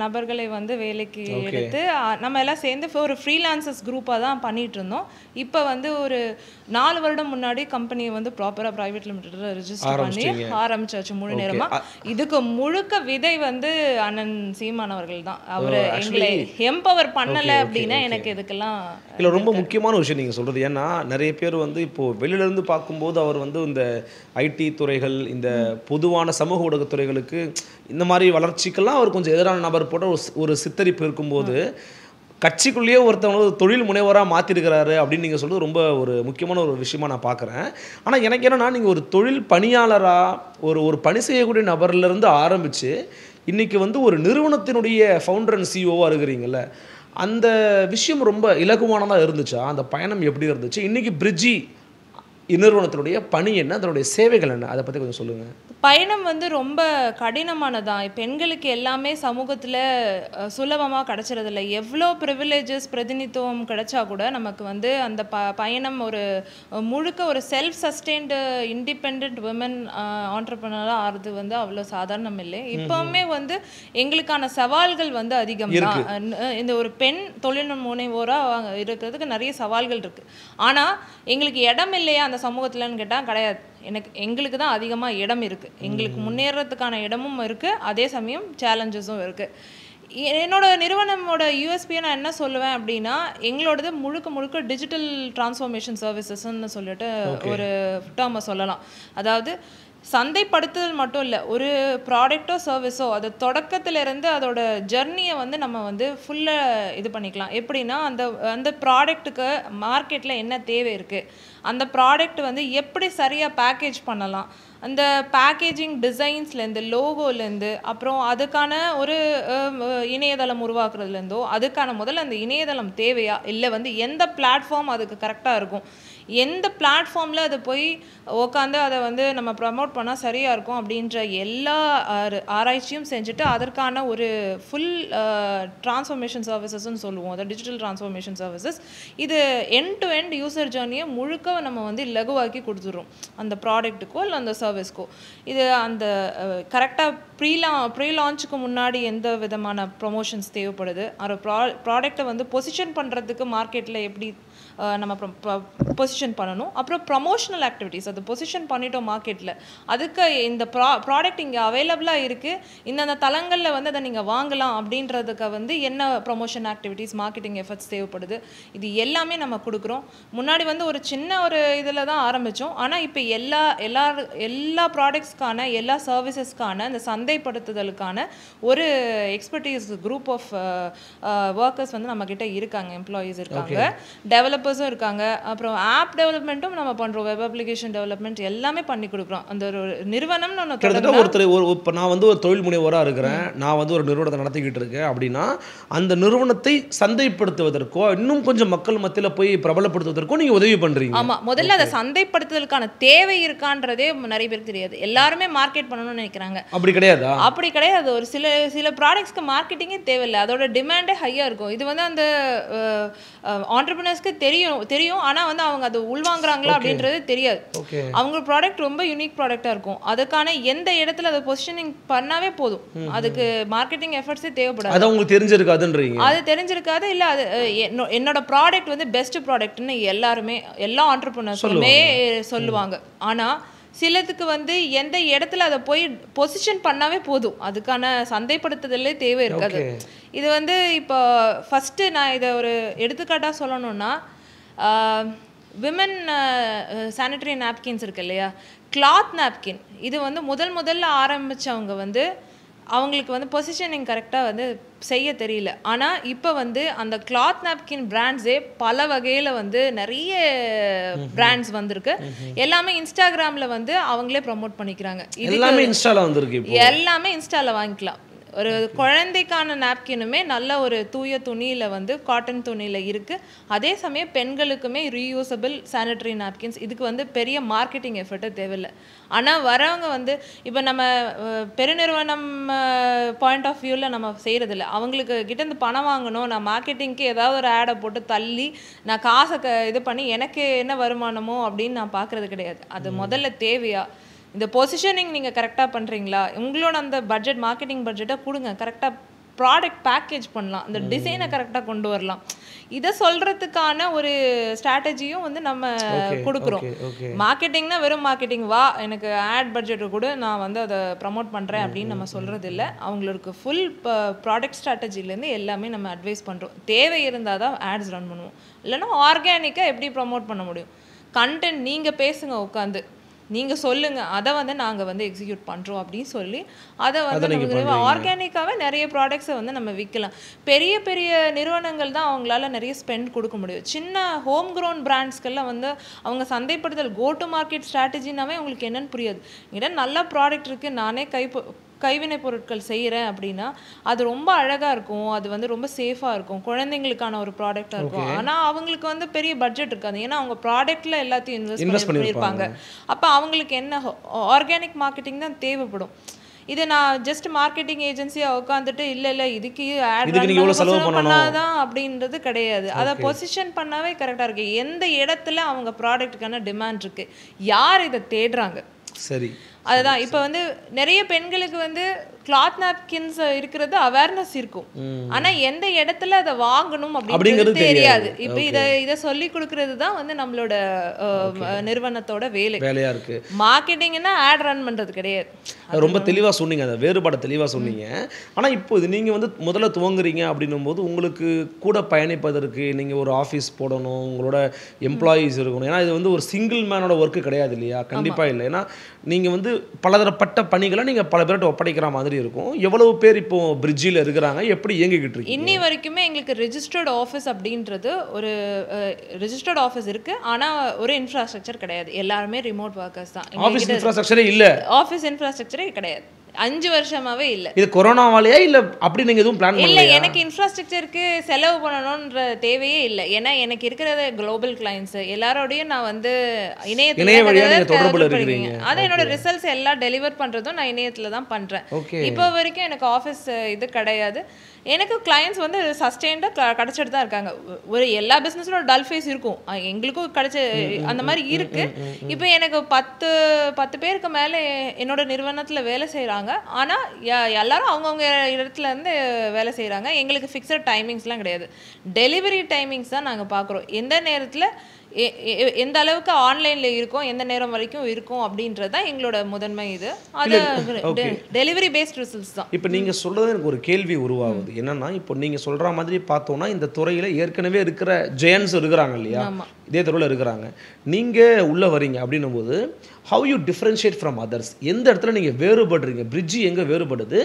D: நபர்களை வந்து வேலைக்கு எடுத்து நம்ம எல்லாம் சேர்ந்து ஒரு ஃப்ரீலான்சர்ஸ் குரூப்பாக தான் பண்ணிகிட்டு இருந்தோம். இப்போ வந்து ஒரு 4 வருடம் முன்னாடி கம்பெனியை வந்து ப்ராப்பராக ப்ரைவேட் லிமிடெட் ரெஜிஸ்டர் பண்ணி ஆரம்பிச்சாச்சு முழு நேரமாக. இதுக்கு முழுக்க விதை வந்து அண்ணன் சீமான் அவர்கள் தான். அவரு எங்களை எம்பவர் பண்ணல அப்படின்னா எனக்கு இதுக்கெல்லாம்
C: இல்லை ரொம்ப முக்கியமான விஷயம் நீங்கள் சொல்கிறது. ஏன்னா நிறைய பேர் வந்து இப்போது வெளியிலேருந்து பார்க்கும்போது அவர் வந்து இந்த ஐடி துறைகள், இந்த பொதுவான சமூக ஊடகத்துறைகளுக்கு இந்த மாதிரி வளர்ச்சிக்கெல்லாம் அவர் கொஞ்சம் எதிரான நபர் போட்ட ஒரு சித்தரிப்பு இருக்கும்போது கட்சிக்குள்ளேயே ஒருத்தவங்க தொழில் முனைவராக மாற்றிருக்கிறாரு அப்படின்னு நீங்கள் சொல்கிறது ரொம்ப ஒரு முக்கியமான ஒரு விஷயமா நான் பார்க்குறேன். ஆனால் எனக்கு என்னென்னா நீங்கள் ஒரு தொழில் பணியாளராக ஒரு பணி செய்யக்கூடிய நபர்லேருந்து ஆரம்பித்து இன்றைக்கி வந்து ஒரு நிறுவனத்தினுடைய ஃபவுண்டர் அண்ட் சிஇஓவாக இருக்கிறீங்கள, அந்த விஷயம் ரொம்ப இலகுவானதாக இருந்துச்சா? அந்த பயணம் எப்படி இருந்துச்சு? இன்றைக்கி பிரிட்ஜி நிறுவனத்தினுடைய பணி என்ன, அதனுடைய சேவைகள் என்ன, அதை பற்றி கொஞ்சம் சொல்லுங்கள்.
D: பயணம் வந்து ரொம்ப கடினமானதான். பெண்களுக்கு எல்லாமே சமூகத்தில் சுலபமாக கிடச்சிறதில்ல. எவ்வளோ ப்ரிவிலேஜஸ் பிரதிநிதித்துவம் கிடைச்சா கூட நமக்கு வந்து அந்த பயணம் ஒரு முழுக்க ஒரு செல்ஃப் சஸ்டெயின்டு இண்டிபெண்ட் விமன் ஆண்டர்ப்ரனராக ஆகிறது வந்து அவ்வளோ சாதாரணம் இல்லை. இப்போவுமே வந்து எங்களுக்கான சவால்கள் வந்து அதிகம் தான். இந்த ஒரு பெண் தொழில் முனைவோராக இருக்கிறதுக்கு நிறைய சவால்கள் இருக்குது. ஆனால் எங்களுக்கு இடம் இல்லையா அந்த சமூகத்தில்னு கேட்டால் கிடையாது. எங்களுக்கு தான் அதிகமாக இடம் இருக்குது. எங்களுக்கு முன்னேறதுக்கான இடமும் இருக்குது, அதே சமயம் சேலஞ்சஸும் இருக்குது. என்னோட நிறுவனமோட யூஎஸ்பியை நான் என்ன சொல்லுவேன் அப்படின்னா, எங்களோடது முழுக்க டிஜிட்டல் டிரான்ஸ்ஃபார்மேஷன் சர்வீசஸ்ன்னு சொல்லிட்டு ஒரு டேர்மை சொல்லலாம். அதாவது சந்தைப்படுத்துதல் மட்டும் இல்லை, ஒரு ப்ராடக்டோ சர்வீஸோ அது தொடக்கத்திலேருந்து அதோட ஜர்னியை வந்து நம்ம வந்து ஃபுல்லாக இது பண்ணிக்கலாம். எப்படின்னா அந்த ப்ராடக்ட்டுக்கு மார்க்கெட்டில் என்ன தேவை இருக்குது, அந்த ப்ராடக்ட் வந்து எப்படி சரியாக பேக்கேஜ் பண்ணலாம், அந்த பேக்கேஜிங் டிசைன்ஸ்லேருந்து லோகோலேருந்து அப்புறம் அதுக்கான ஒரு இணையதளம் உருவாக்குறதுலேருந்தோ அதுக்கான முதல்ல அந்த இணையதளம் தேவையா, இல்லை வந்து எந்த பிளாட்ஃபார்ம் அதுக்கு கரெக்டாக இருக்கும், எந்த பிளாட்ஃபார்மில் அதை போய் உட்காந்து அதை வந்து நம்ம ப்ரமோட் பண்ணால் சரியாக இருக்கும் அப்படின்ற எல்லா ஆராய்ச்சியும் செஞ்சுட்டு அதற்கான ஒரு ஃபுல் ட்ரான்ஸ்ஃபர்மேஷன் சர்வீசஸ்ன்னு சொல்லுவோம். அதை டிஜிட்டல் ட்ரான்ஸ்ஃபர்மேஷன் சர்வீசஸ். இது எண்ட் டு எண்ட் யூசர் ஜர்னியை முழுக்க நம்ம வந்து லகுவாக்கி கொடுத்துட்றோம் அந்த ப்ராடக்ட்டுக்கோ இல்லை அந்த சர்வீஸ்க்கோ. இது அந்த கரெக்டாக ப்ரீ லான்ச்சுக்கு முன்னாடி எந்த விதமான ப்ரொமோஷன்ஸ் தேவைப்படுது, அந்த ப்ராடக்டை வந்து பொசிஷன் பண்ணுறதுக்கு மார்க்கெட்டில் எப்படி நம்ம பொசிஷன் பண்ணணும், அப்புறம் ப்ரமோஷனல் ஆக்டிவிட்டீஸ் அது பொசிஷன் பண்ணிட்டோம் மார்க்கெட்டில், அதுக்கு இந்த ப்ராடக்ட் இங்கே அவைலபிளாக இருக்குது, இந்தந்த தளங்களில் வந்து அதை நீங்கள் வாங்கலாம் அப்படின்றதுக்கு வந்து என்ன ப்ரமோஷன் ஆக்டிவிட்டீஸ் மார்க்கெட்டிங் எஃபர்ட்ஸ் தேவைப்படுது, இது எல்லாமே நம்ம கொடுக்குறோம். முன்னாடி வந்து ஒரு சின்ன ஒரு இதில் தான் ஆரம்பித்தோம். ஆனால் இப்போ எல்லா ப்ராடக்ட்ஸ்க்கான எல்லா சர்வீசஸ்க்கான இந்த சந்தைப்படுத்துதலுக்கான ஒரு எக்ஸ்பர்டீஸ் குரூப் ஆஃப் ஒர்க்கர்ஸ் வந்து நம்மக்கிட்ட இருக்காங்க, எம்ப்ளாயீஸ் இருக்காங்க, டெவலப்பர்ஸ் டெவலப்பர்ஸும் இருக்காங்க. அப்புறம் ஆப் டெவலப்மெண்ட்டும் நம்ம பண்ணுறோம். வெப் அப்ளிகேஷன் டெவலப்மெண்ட் எல்லாமே பண்ணி கொடுக்குறோம். அந்த ஒரு நிறுவனம் ஒன்று
C: கிட்டத்தட்ட ஒருத்தர் இப்போ நான் வந்து ஒரு தொழில் முனைவோராக இருக்கிறேன், நான் வந்து ஒரு நிறுவனத்தை நடத்திக்கிட்டு இருக்கேன் அப்படின்னா அந்த நிறுவனத்தை சந்தைப்படுத்துவதற்கோ இன்னும் கொஞ்சம் மக்கள் மத்தியில் போய் பிரபலப்படுத்துவதற்கோ நீங்கள் உதவி பண்ணுறீங்க.
D: ஆமாம், முதல்ல அதை சந்தைப்படுத்துதலுக்கான தேவை இருக்கான்றதே நிறைய பேருக்கு தெரியாது. எல்லாருமே மார்க்கெட் பண்ணணும்னு நினைக்கிறாங்க.
C: அப்படி கிடையாதா?
D: அப்படி கிடையாது. ஒரு சில ப்ராடக்ட்ஸ்க்கு மார்க்கெட்டிங்கே தேவையில்லை, அதோட டிமாண்டே ஹையாக இருக்கும். இது வந்து அந்த ஆண்டர்பிரினர்ஸ்க்கு தெரியும், ஆனால் வந்து அவங்க அதை உள்வாங்குறாங்களா அப்படின்றது தெரியாது. அவங்க ப்ராடக்ட் ரொம்ப யூனிக் ப்ராடக்டாக இருக்கும். அதுக்கான எந்த இடத்துல அதை பொசிஷனிங் பண்ணாவே போதும், அதுக்கு மார்க்கெட்டிங் எஃபர்ட்ஸே தேவைப்படாது.
C: அது உங்களுக்கு தெரிஞ்சிருக்காதுன்றீங்க?
D: அது தெரிஞ்சிருக்காது. இல்லை, அது என்னோட ப்ராடக்ட் வந்து பெஸ்ட் ப்ராடக்ட்னு எல்லா ஆண்டர்பிரினர்ஸுமே சொல்லுவாங்க. ஆனால் சிலதுக்கு வந்து எந்த இடத்துல அதை போய் பொசிஷன் பண்ணாவே போதும், அதுக்கான சந்தைப்படுத்துதலே தேவை இருக்காது. இது வந்து இப்போ ஃபஸ்ட்டு நான் இதை ஒரு எடுத்துக்காட்டாக சொல்லணும்னா, விமன் சானிட்டரி நாப்கின்ஸ் இருக்கு இல்லையா, கிளாத் நாப்கின். இது வந்து முதல்ல ஆரம்பித்தவங்க வந்து அவங்களுக்கு வந்து பொசிஷனிங் கரெக்டாக வந்து செய்ய தெரியல. ஆனால் இப்போ வந்து அந்த கிளாத் நாப்கின் பிராண்ட்ஸே பல வகையில் வந்து நிறைய பிராண்ட்ஸ் வந்திருக்கு. எல்லாமே இன்ஸ்டாகிராமில் வந்து அவங்களே ப்ரமோட் பண்ணிக்கிறாங்க.
C: எல்லாமே இன்ஸ்டால வந்திருக்கு.
D: எல்லாமே இன்ஸ்டால வாங்கிக்கலாம். ஒரு குழந்தைக்கான நாப்கினுமே நல்ல ஒரு தூய துணியில் வந்து காட்டன் துணியில் இருக்குது. அதே சமயம் பெண்களுக்குமே ரீயூசபிள் சானிட்டரி நாப்கின்ஸ். இதுக்கு வந்து பெரிய மார்க்கெட்டிங் எஃபர்ட்டே தேவையில்லை. ஆனால் வரவங்க வந்து இப்போ நம்ம பெருநிறுவனம் பாயிண்ட் ஆஃப் வியூவில் நம்ம செய்கிறதில்ல. அவங்களுக்கு கிட்டேருந்து பணம் வாங்கணும், நான் மார்க்கெட்டிங்க்கு ஏதாவது ஒரு ஆடை போட்டு தள்ளி நான் காசை இது பண்ணி எனக்கு என்ன வருமானமோ அப்படின்னு நான் பார்க்குறது கிடையாது. அது முதல்ல தேவையா? இந்த பொசிஷனிங் நீங்கள் கரெக்டாக பண்ணுறீங்களா? உங்களோட அந்த பட்ஜெட், மார்க்கெட்டிங் பட்ஜெட்டை கொடுங்க, கரெக்டாக ப்ராடக்ட் பேக்கேஜ் பண்ணலாம், அந்த டிசைனை கரெக்டாக கொண்டு வரலாம். இதை சொல்கிறதுக்கான ஒரு ஸ்ட்ராட்டஜியும் வந்து நம்ம கொடுக்குறோம். மார்க்கெட்டிங்னா வெறும் மார்க்கெட்டிங் வா எனக்கு ஆட் பட்ஜெட்டை கூட நான் வந்து அதை ப்ரமோட் பண்ணுறேன் அப்படின்னு நம்ம சொல்கிறது இல்லை. அவங்களுக்கு ஃபுல் ப்ராடக்ட் ஸ்ட்ராட்டஜிலேருந்து எல்லாமே நம்ம அட்வைஸ் பண்ணுறோம். தேவை இருந்தால் தான் ஆட்ஸ் ரன் பண்ணுவோம், இல்லைன்னா ஆர்கானிக்காக எப்படி ப்ரமோட் பண்ண முடியும்? கண்டென்ட் நீங்கள் பேசுங்க, உட்காந்து நீங்கள் சொல்லுங்கள், அதை வந்து நாங்கள் வந்து எக்ஸிக்யூட் பண்ணுறோம் அப்படின்னு சொல்லி அதை வந்து நமக்கு ஆர்கானிக்காகவே நிறைய ப்ராடக்ட்ஸை வந்து நம்ம விற்கலாம். பெரிய பெரிய நிறுவனங்கள் தான் அவங்களால நிறைய ஸ்பெண்ட் கொடுக்க முடியும். சின்ன ஹோம் க்ரோன் பிராண்ட்ஸ்க்கெல்லாம் வந்து அவங்க சந்தைப்படுத்தல் கோ டு மார்க்கெட் ஸ்ட்ராட்டஜினாவே உங்களுக்கு என்னென்னு புரியாது. என்கிட்ட நல்ல ப்ராடக்ட் இருக்குது, நானே கைவினை பொருட்கள் செய்கிறேன் அப்படின்னா அது ரொம்ப அழகாக இருக்கும், அது வந்து ரொம்ப சேஃபாக இருக்கும், குழந்தைங்களுக்கான ஒரு ப்ராடக்டாக இருக்கும். ஆனால் அவங்களுக்கு வந்து பெரிய பட்ஜெட் இருக்காது, ஏன்னா அவங்க ப்ராடக்டில் எல்லாத்தையும் இன்வெஸ்ட் பண்ணியிருப்பாங்க. அப்போ அவங்களுக்கு என்ன ஆர்கானிக் மார்க்கெட்டிங் தான் தேவைப்படும். இது நான் ஜஸ்ட் மார்க்கெட்டிங் ஏஜென்சியாக உட்காந்துட்டு இல்லை இதுக்கு ஆட் பண்ணாதான் அப்படின்றது கிடையாது. அதை பொசிஷன் பண்ணாவே கரெக்டாக இருக்குது. எந்த இடத்துல அவங்க ப்ராடக்ட்டுக்கான டிமாண்ட் இருக்குது, யார் இதை தேடுறாங்க.
C: சரி,
D: அதுதான் இப்போ வந்து நிறைய பெண்களுக்கு வந்து கிளாத் நாப்கின்ஸ் இருக்கிறது அவேர்னஸ் இருக்கும், ஆனா எந்த இடத்துல அதை வாங்கணும் அப்படிங்கிறது தெரியாது. இப்போ இதை சொல்லி கொடுக்கறது தான் வந்து நம்மளோட நிறுவனத்தோட வேலையா இருக்கு. மார்க்கெட்டிங்னா ஆட் ரன் பண்றது கிடையாது.
C: ரொம்ப தெளிவா சொன்னீங்க, அந்த வேறுபாடு தெளிவா சொன்னீங்க. ஆனா இப்போ இது நீங்க வந்து முதல்ல துவங்குறீங்க அப்படின்னும் போது உங்களுக்கு கூட பயணிப்பதற்கு நீங்க ஒரு ஆஃபீஸ் போடணும், உங்களோட எம்ப்ளாயீஸ் இருக்கணும். ஏன்னா இது வந்து ஒரு சிங்கிள் மேனோட ஒர்க்கு கிடையாது இல்லையா? கண்டிப்பா இல்லை. ஏன்னா நீங்க வந்து பலதரப்பட்ட பணிகளை நீங்க பல பேர்கிட்ட ஒப்படைக்கிற மாதிரி இருக்கும். எவ்வளவு பேர் இப்போ பிரிட்ஜில் இருக்கிறாங்க, எப்படி இயங்கிக்கிட்டு இருக்கு?
D: இன்னி வரைக்குமே எங்களுக்கு ரெஜிஸ்டர்ட் ஆஃபீஸ் அப்படின்றது ஒரு ரெஜிஸ்டர்ட் ஆஃபீஸ் இருக்கு, ஆனா ஒரு இன்ஃப்ராஸ்ட்ரக்சர் கிடையாது. எல்லாருமே ரிமோட் ஒர்க்கர்ஸ் தான்.
C: ஆஃபீஸ் இன்ஃப்ராஸ்ட்ரக்சரே இல்ல.
D: ஆஃபீஸ் இன்ஃப்ராஸ்ட்ரக்சரே கிடையாது. 5 வருஷமாவே இல்ல.
C: இது கொரோனாவாலயா இல்ல அப்படி நீங்க எதுவும் பிளான் பண்ணல?
D: இல்ல, எனக்கு இன்ஃப்ராஸ்ட்ரக்சருக்கு செலவு பண்ணணும்ன்ற தேவையே இல்லை. ஏன்னா எனக்கு இருக்கிறது குளோபல் கிளைண்ட்ஸ் எல்லாரோடையும் நான் வந்து இணையத்துல தொடர்புல இருக்கீங்க. அது என்னோட ரிசல்ட்ஸ் எல்லாம் டெலிவர் பண்றதும் நான் இணையத்துல தான் பண்றேன். இப்போ வரைக்கும் எனக்கு ஆஃபீஸ் இது கிடையாது. எனக்கு கிளைண்ட்ஸ் வந்து சஸ்டெயின்டாக கிடச்சிட்டு தான் இருக்காங்க. ஒரு எல்லா பிஸ்னஸில் ஒரு டல் ஃபேஸ் இருக்கும், எங்களுக்கும் கிடைச்ச அந்த மாதிரி இருக்குது. இப்போ எனக்கு 10 பேருக்கு மேலே என்னோட நிறுவனத்தில் வேலை செய்கிறாங்க. ஆனால் எல்லாரும் அவங்கவுங்க இடத்துலேருந்து வேலை செய்கிறாங்க. எங்களுக்கு ஃபிக்ஸட் டைமிங்ஸ்லாம் கிடையாது. டெலிவரி டைமிங்ஸ் தான் நாங்கள் பார்க்குறோம். எந்த நேரத்தில் எந்த அளவுக்கு ஆன்லைனில் இருக்கும், எந்த நேரம் வரைக்கும் இருக்கும் அப்படின்றது தான் எங்களோட முதன்மை. இது அது டெலிவரி பேஸ்ட் ரிசல்ட்ஸ் தான்.
C: இப்போ நீங்கள் சொல்கிறது எனக்கு ஒரு கேள்வி உருவாகுது. என்னன்னா இப்போ நீங்கள் சொல்கிற மாதிரி பார்த்தோன்னா இந்த துறையில் ஏற்கனவே இருக்கிற ஜெயன்ஸ் இருக்கிறாங்க இல்லையா, இதே துறையில் இருக்கிறாங்க. நீங்கள் உள்ளே வரீங்க அப்படின்னும் போது how you differentiate from others? எந்த இடத்துல நீங்கள் வேறுபடுறீங்க? பிரிட்ஜி எங்கே வேறுபடுது?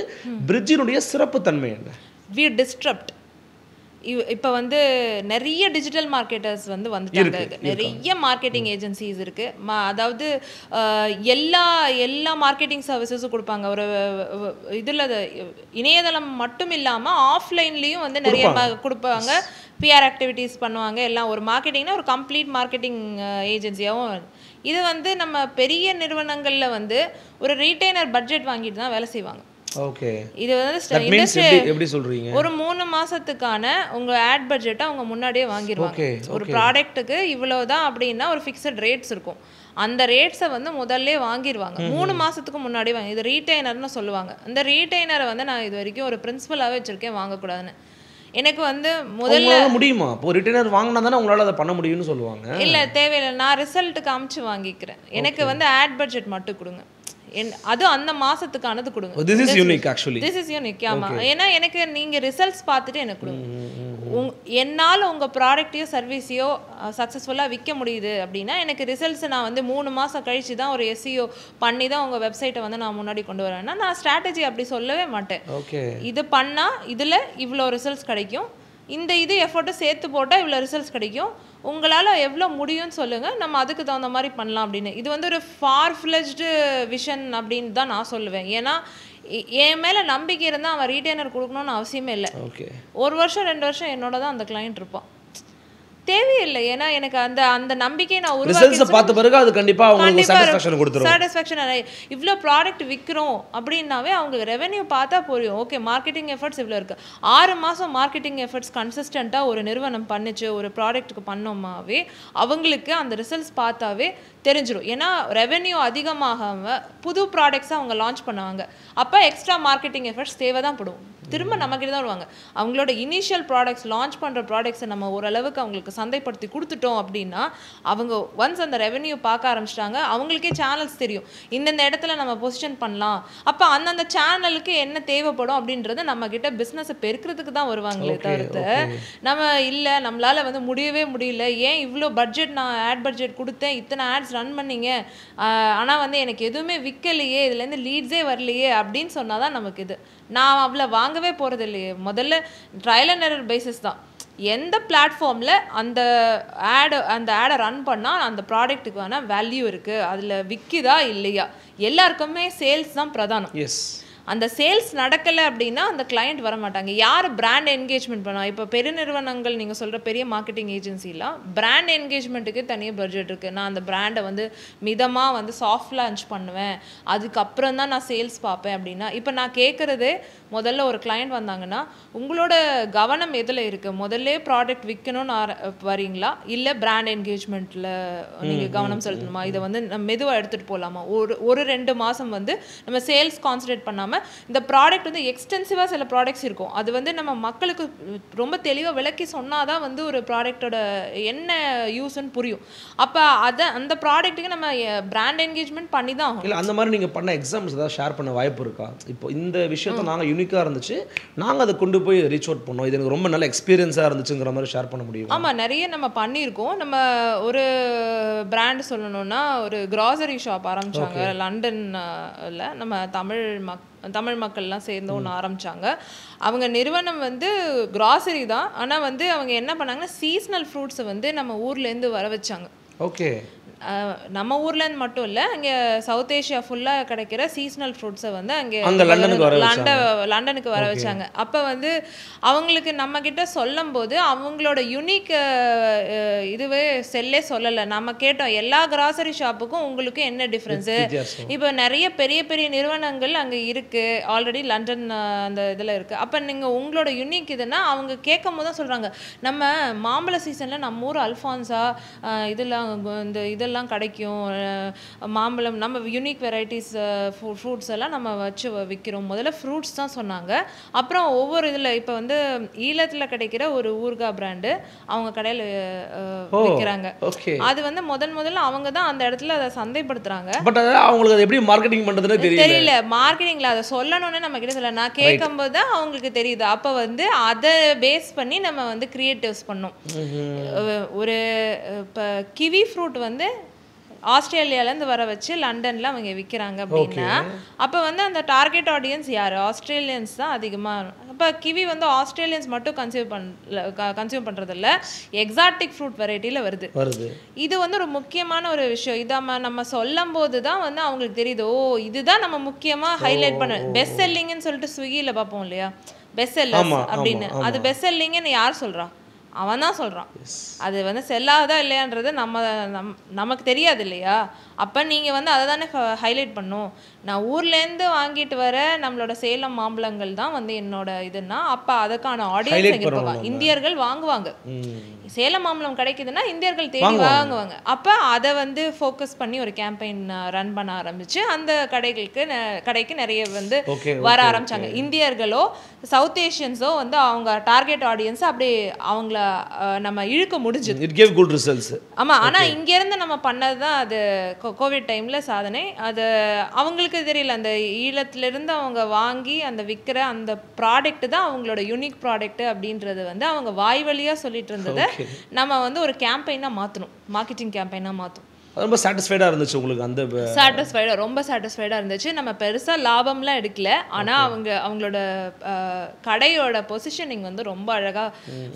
C: பிரிட்ஜினுடைய சிறப்பு தன்மை என்ன?
D: வி டிஸ்ட்ரப்ட். இப்போ வந்து நிறைய டிஜிட்டல் மார்க்கெட்டர்ஸ் வந்து வந்துட்டாங்க, நிறைய மார்க்கெட்டிங் ஏஜென்சிஸ் இருக்கு. அதாவது எல்லா மார்க்கெட்டிங் சர்வீசஸும் கொடுப்பாங்க. ஒரு இதில் இணையதளம் மட்டும் இல்லாமல் ஆஃப்லைன்லேயும் வந்து நிறைய கொடுப்பாங்க. பிஆர் ஆக்டிவிட்டீஸ் பண்ணுவாங்க. எல்லாம் ஒரு மார்க்கெட்டிங்னா ஒரு கம்ப்ளீட் மார்க்கெட்டிங் ஏஜென்சியாகவும். இது வந்து நம்ம பெரிய நிறுவனங்களில் வந்து ஒரு ரீட்டைனர் பட்ஜெட் வாங்கிட்டு தான் வேலை செய்வாங்க.
C: ஓகே,
D: இது வந்து
C: எப்படி சொல்றீங்க,
D: ஒரு 3 மாசத்துக்கான உங்க ஆட் பட்ஜெட்டை அவங்க முன்னாடியே வாங்கிடுவாங்க. ஒரு ப்ராடக்ட்டுக்கு இவ்வளவுதான் அப்படின்னா ஒரு ஃபிக்ஸட் ரேட்ஸ் இருக்கும். அந்த ரேட்ஸை வந்து முதல்ல வாங்கிடுவாங்க 3 மாசத்துக்கு முன்னாடி. இது ரீட்டைனர்னு சொல்லுவாங்க. அந்த ரீட்டைனரை வந்து நான் இது வரைக்கும் ஒரு பிரின்சிபலாகவே வச்சிருக்கேன், வாங்கக்கூடாதுன்னு. எனக்கு வந்து முதல்ல முடியுமா?
C: இப்போ ரிட்டைனர் வாங்கினா தானே உங்களால் அதை பண்ண முடியும்னு சொல்லுவாங்க.
D: இல்லை, தேவையில்லை, நான் ரிசல்ட்டுக்கு அமுச்சு வாங்கிக்கிறேன். எனக்கு வந்து ஆட் பட்ஜெட் மட்டும் கொடுங்க, அது அந்த மாசத்துக்கானது கொடுங்க.
C: This is unique actually.
D: This is unique. ஆமா, ஏன்னா எனக்கு நீங்க ரிசல்ட்ஸ் பார்த்துட்டு எனக்கு கொடுங்க. என்னால் உங்க ப்ராடக்ட்டையோ சர்வீஸையோ சக்ஸஸ்ஃபுல்லாக விற்க முடியுது அப்படின்னா எனக்கு ரிசல்ட்ஸ் நான் வந்து 3 மாதம் கழிச்சு தான் ஒரு SEO பண்ணி தான் உங்கள் வெப்சைட்டை வந்து நான் முன்னாடி கொண்டு வரேன்னா நான் ஸ்ட்ராட்டஜி அப்படி சொல்லவே மாட்டேன். இது பண்ணால் இதில் இவ்வளோ ரிசல்ட்ஸ் கிடைக்கும், இந்த இது எஃபர்ட்டை சேர்த்து போட்டால் இவ்வளோ ரிசல்ட்ஸ் கிடைக்கும், உங்களால் எவ்வளோ முடியும்னு சொல்லுங்கள், நம்ம அதுக்கு தகுந்த மாதிரி பண்ணலாம் அப்படின்னு. இது வந்து ஒரு ஃபார்-ஃப்ளெஜ்டு விஷன் அப்படின்னு தான் நான் சொல்லுவேன். ஏன்னா என் மேலே நம்பிக்கை இருந்தால் அவன் ரீட்டைனர் கொடுக்கணும்னு அவசியமே இல்லை. 1 வருஷம் 2 வருஷம் என்னோட தான் அந்த கிளைண்ட் இருப்பான், தேவையில்லை. ஏன்னா எனக்கு அந்த நம்பிக்கையை நான்
C: பார்த்த பிறகு அது கண்டிப்பா உங்களுக்கு சாட்டிஸ்ஃபேக்ஷன் கொடுத்துரும்.
D: சாட்டிஸ்ஃபேக்ஷன் இவ்வளோ ப்ராடக்ட் விற்கிறோம் அப்படின்னாவே அவங்களுக்கு ரெவென்யூ பார்த்தா புரியும். ஓகே, மார்க்கெட்டிங் எஃபர்ட்ஸ் இவ்வளோ இருக்குது. 6 மாதம் மார்க்கெட்டிங் எஃபர்ட்ஸ் கன்சிஸ்டண்ட்டாக ஒரு நிறுவனம் பண்ணிச்சு ஒரு ப்ராடக்ட்டுக்கு பண்ணோமாவே அவங்களுக்கு அந்த ரிசல்ட்ஸ் பார்த்தாவே தெரிஞ்சிடும். ஏன்னா ரெவென்யூ அதிகமாக புது ப்ராடக்ட்ஸை அவங்க லான்ச் பண்ணுவாங்க. அப்போ எக்ஸ்ட்ரா மார்க்கெட்டிங் எஃபர்ட்ஸ் தேவை தான் படும். திரும்ப நம்மக்கிட்ட தான் வருவாங்க. அவங்களோட இனிஷியல் ப்ராடக்ட்ஸ் லான்ச் பண்ணுற ப்ராடக்ட்ஸை நம்ம ஓரளவுக்கு அவங்களுக்கு சந்தைப்படுத்தி கொடுத்துட்டோம் அப்படின்னா அவங்க ஒன்ஸ் அந்த ரெவென்யூ பார்க்க ஆரம்பிச்சிட்டாங்க, அவங்களுக்கே சேனல்ஸ் தெரியும், இந்தந்த இடத்துல நம்ம பொசிஷன் பண்ணலாம். அப்போ அந்தந்த சேனலுக்கு என்ன தேவைப்படும் அப்படின்றது நம்மக்கிட்ட பிஸ்னஸை பெருக்கிறதுக்கு தான் வருவாங்களே தவிர்த்து நம்ம இல்லை நம்மளால் வந்து முடியவே முடியல, ஏன் இவ்வளோ பட்ஜெட் நான் ஆட் பட்ஜெட் கொடுத்தேன், இத்தனை ஆட்ஸ் ரன் பண்ணிங்க, ஆனால் வந்து எனக்கு எதுவுமே விற்கலையே, இதுலேருந்து லீட்ஸே வரலையே அப்படின்னு சொன்னால் தான் நமக்கு இது. நான் அவ்வளோ வாங்கவே போகிறது இல்லையே. முதல்ல ட்ரையல் அண்ட் எரர் பேசிஸ் தான். எந்த பிளாட்ஃபார்மில் அந்த ஆடை ரன் பண்ணால் அந்த ப்ராடக்ட்டுக்கான வேல்யூ இருக்குது, அதில் விற்கிதா இல்லையா, எல்லாருக்குமே சேல்ஸ் தான் பிரதானம். அந்த சேல்ஸ் நடக்கலை அப்படின்னா அந்த கிளைண்ட் வர மாட்டாங்க. யார் பிராண்ட் என்கேஜ்மெண்ட் பண்ணா? இப்போ பெரிய நிறுவனங்கள் நீங்கள் சொல்கிற பெரிய மார்க்கெட்டிங் ஏஜென்சிலாம் பிராண்ட் என்கேஜ்மெண்ட்டுக்கு தனியாக பட்ஜெட் இருக்குது. நான் அந்த பிராண்டை வந்து மிதமாக வந்து சாஃப்ட் லான்ச் பண்ணுவேன், அதுக்கப்புறம் தான் நான் சேல்ஸ் பார்ப்பேன் அப்படின்னா. இப்போ நான் கேட்குறதே முதல்ல ஒரு கிளைண்ட் வந்தாங்கன்னா உங்களோட கவனம் எதில் இருக்குது, முதல்ல ப்ராடக்ட் விற்கணும்னு வரீங்களா இல்லை பிராண்ட் என்கேஜ்மெண்ட்டில் நீங்கள் கவனம் செலுத்தணுமா, இதை வந்து நம்ம மெதுவாக எடுத்துகிட்டு போகலாமா, ஒரு 2 மாதம் வந்து நம்ம சேல்ஸ் கான்சன்ட்ரேட் பண்ணாமல் இந்த ப்ராடக்ட் வந்து எக்ஸ்டென்சிவாக சில ப்ராடக்ட்ஸ் இருக்கும், அது வந்து நம்ம மக்களுக்கு ரொம்ப தெளிவாக விளக்கி சொன்னால் தான் வந்து ஒரு ப்ராடக்டோட என்ன யூஸ்ன்னு புரியும். அப்போ அந்த ப்ராடக்ட்டுக்கு நம்ம பிராண்ட் என்கேஜ்மெண்ட் பண்ணி தான் ஆகும்.
C: இல்லை அந்த மாதிரி நீங்கள் பண்ண எக்ஸாம்பிள்ஸ் ஏதாவது ஷேர் பண்ண வாய்ப்பு இருக்கா? இப்போ இந்த விஷயத்தை நாங்கள் யூனிக்காக இருந்துச்சு, நாங்கள் அதை கொண்டு போய் ரீச் அவுட் பண்ணோம், இது எனக்கு ரொம்ப நல்ல எக்ஸ்பீரியன்ஸாக இருந்துச்சுங்கிற மாதிரி ஷேர் பண்ண முடியும்?
D: ஆமாம், நிறைய நம்ம பண்ணியிருக்கோம். நம்ம ஒரு பிராண்ட் சொல்லணும்னா ஒரு கிராசரி ஷாப் ஆரம்பித்தாங்க லண்டனில். நம்ம தமிழ் மக்கள்லாம் சேர்ந்து ஒன்று ஆரம்பித்தாங்க. அவங்க நிறுவனம் வந்து கிராசரி தான், ஆனால் வந்து அவங்க என்ன பண்ணாங்கன்னா சீசனல் ஃப்ரூட்ஸை வந்து நம்ம ஊர்லேருந்து வர வச்சாங்க.
C: ஓகே,
D: நம்ம ஊர்லேருந்து மட்டும் இல்லை, அங்கே சவுத் ஏஷியா ஃபுல்லாக கிடைக்கிற சீசனல் ஃப்ரூட்ஸை வந்து அங்கே லண்டனுக்கு வர வச்சாங்க. அப்போ வந்து அவங்களுக்கு நம்மக்கிட்ட சொல்லும் போது அவங்களோட யூனிக் இதுவே செல்லே சொல்லலை. நம்ம கேட்டோம் எல்லா கிராசரி ஷாப்புக்கும் உங்களுக்கு என்ன டிஃப்ரென்ஸு. இப்போ நிறைய பெரிய பெரிய நிறுவனங்கள் அங்கே இருக்குது, ஆல்ரெடி லண்டன் அந்த இதில் இருக்குது. அப்போ நீங்கள் உங்களோட யூனிக் இதுன்னா அவங்க கேட்கும் போது தான் சொல்கிறாங்க, நம்ம மாம்பழ சீசனில் நம்ம ஊர் அல்ஃபான்ஸா இதெல்லாம் கிடைக்கும், மாம்பழம் நம்ம யூனிக் வெரைட்டிஸ் ஃப்ரூட்ஸ் எல்லாம் நம்ம வச்சு விற்கிறோம். முதல்ல ஃப்ரூட்ஸ் தான் சொன்னாங்க. அப்புறம் ஒவ்வொரு இதில் இப்போ வந்து ஈழத்தில் கிடைக்கிற ஒரு ஊர்கா பிராண்டு அவங்க கடையில் விற்கிறாங்க. அது வந்து முதல்ல அவங்க தான் அந்த இடத்துல அதை சந்தைப்படுத்துறாங்க.
C: பட் அவங்களுக்கு அது எப்படி மார்க்கெட்டிங் பண்ணுறதுன்னு தெரியல.
D: மார்க்கெட்டிங்கில் அதை சொல்லணும்னு நம்ம கிட்ட சொல்ல, நான் கேட்கும்போது தான் அவங்களுக்கு தெரியுது. அப்போ வந்து அதை பேஸ் பண்ணி நம்ம வந்து கிரியேட்டிவ்ஸ் பண்ணோம். ஒரு இப்போ கிவி ஃப்ரூட் வந்து ஆஸ்திரேலியாவிலேருந்து வர வச்சு லண்டனில் அவங்க விற்கிறாங்க அப்படின்னா அப்போ வந்து அந்த டார்கெட் ஆடியன்ஸ் யார்? ஆஸ்திரேலியன்ஸ் தான் அதிகமாக. அப்போ இப்போ கிவி வந்து ஆஸ்திரேலியன்ஸ் மட்டும் கன்சியூம் பண்ணுறதில்ல, எக்ஸாட்டிக் ஃப்ரூட் வெரைட்டியில் வருது. இது வந்து ஒரு முக்கியமான ஒரு விஷயம். இதை நம்ம சொல்லும் போது தான் வந்து அவங்களுக்கு தெரியுது, ஓ இதுதான் நம்ம முக்கியமாக ஹைலைட் பண்ண. பெஸ்ட் செல்லிங்னு சொல்லிட்டு ஸ்விக்கியில் பார்ப்போம் இல்லையா, பெஸ்ட் செல்லர்ஸ் அப்படின்னு. அது பெஸ்ட் செல்லிங்னு யார் சொல்கிறா? அவன் தான் சொல்கிறான். அது வந்து செல்லாதா இல்லையான்றது நமக்கு தெரியாது இல்லையா? அப்போ நீங்கள் வந்து அதை தானே ஹைலைட் பண்ணும். நான் ஊர்லேருந்து வாங்கிட்டு வர நம்மளோட சேலம் மாம்பழங்கள் தான் வந்து என்னோட இதுன்னா, அப்போ அதுக்கான ஆடியன்ஸ் எங்கே இருப்பாங்க? இந்தியர்கள் வாங்குவாங்க. சேலம் மாம்பழம் கிடைக்குதுன்னா இந்தியர்கள் தேடி வாங்குவாங்க. அப்போ அதை வந்து ஃபோக்கஸ் பண்ணி ஒரு கேம்பெயின் ரன் பண்ண ஆரம்பிச்சு அந்த கடைக்கு நிறைய வந்து வர ஆரம்பிச்சாங்க. இந்தியர்களோ சவுத் ஏஷியன்ஸோ வந்து அவங்க டார்கெட் ஆடியன்ஸ் அப்படி அவங்கள நம்ம இழுக்க முடிஞ்சது.
C: It gave good results.
D: ஆமாம், ஆனால் இங்கேருந்து நம்ம பண்ணது தான் அது கோவிட் டைமில் சாதனை. அது அவங்களுக்கு தெரியல, அந்த ஈழத்திலிருந்து அவங்க வாங்கி அந்த விற்கிற அந்த ப்ராடக்ட் தான் அவங்களோட யூனிக் ப்ராடக்ட் அப்படின்றது வந்து அவங்க வாய் வழியாக சொல்லிட்டு இருந்ததை நம்ம வந்து ஒரு கேம்பெயினாக மாற்றணும், மார்க்கெட்டிங் கேம்பெயினாக மாற்றணும்.
C: ரொம்ப சாட்டிஸ்ஃபைடாக இருந்துச்சு உங்களுக்கு? அந்த
D: ரொம்ப சாட்டிஸ்ஃபைடாக இருந்துச்சு. நம்ம பெருசாக லாபம்லாம் எடுக்கல, ஆனால் அவங்களோட கடையோட பொசிஷனிங் வந்து ரொம்ப அழகாக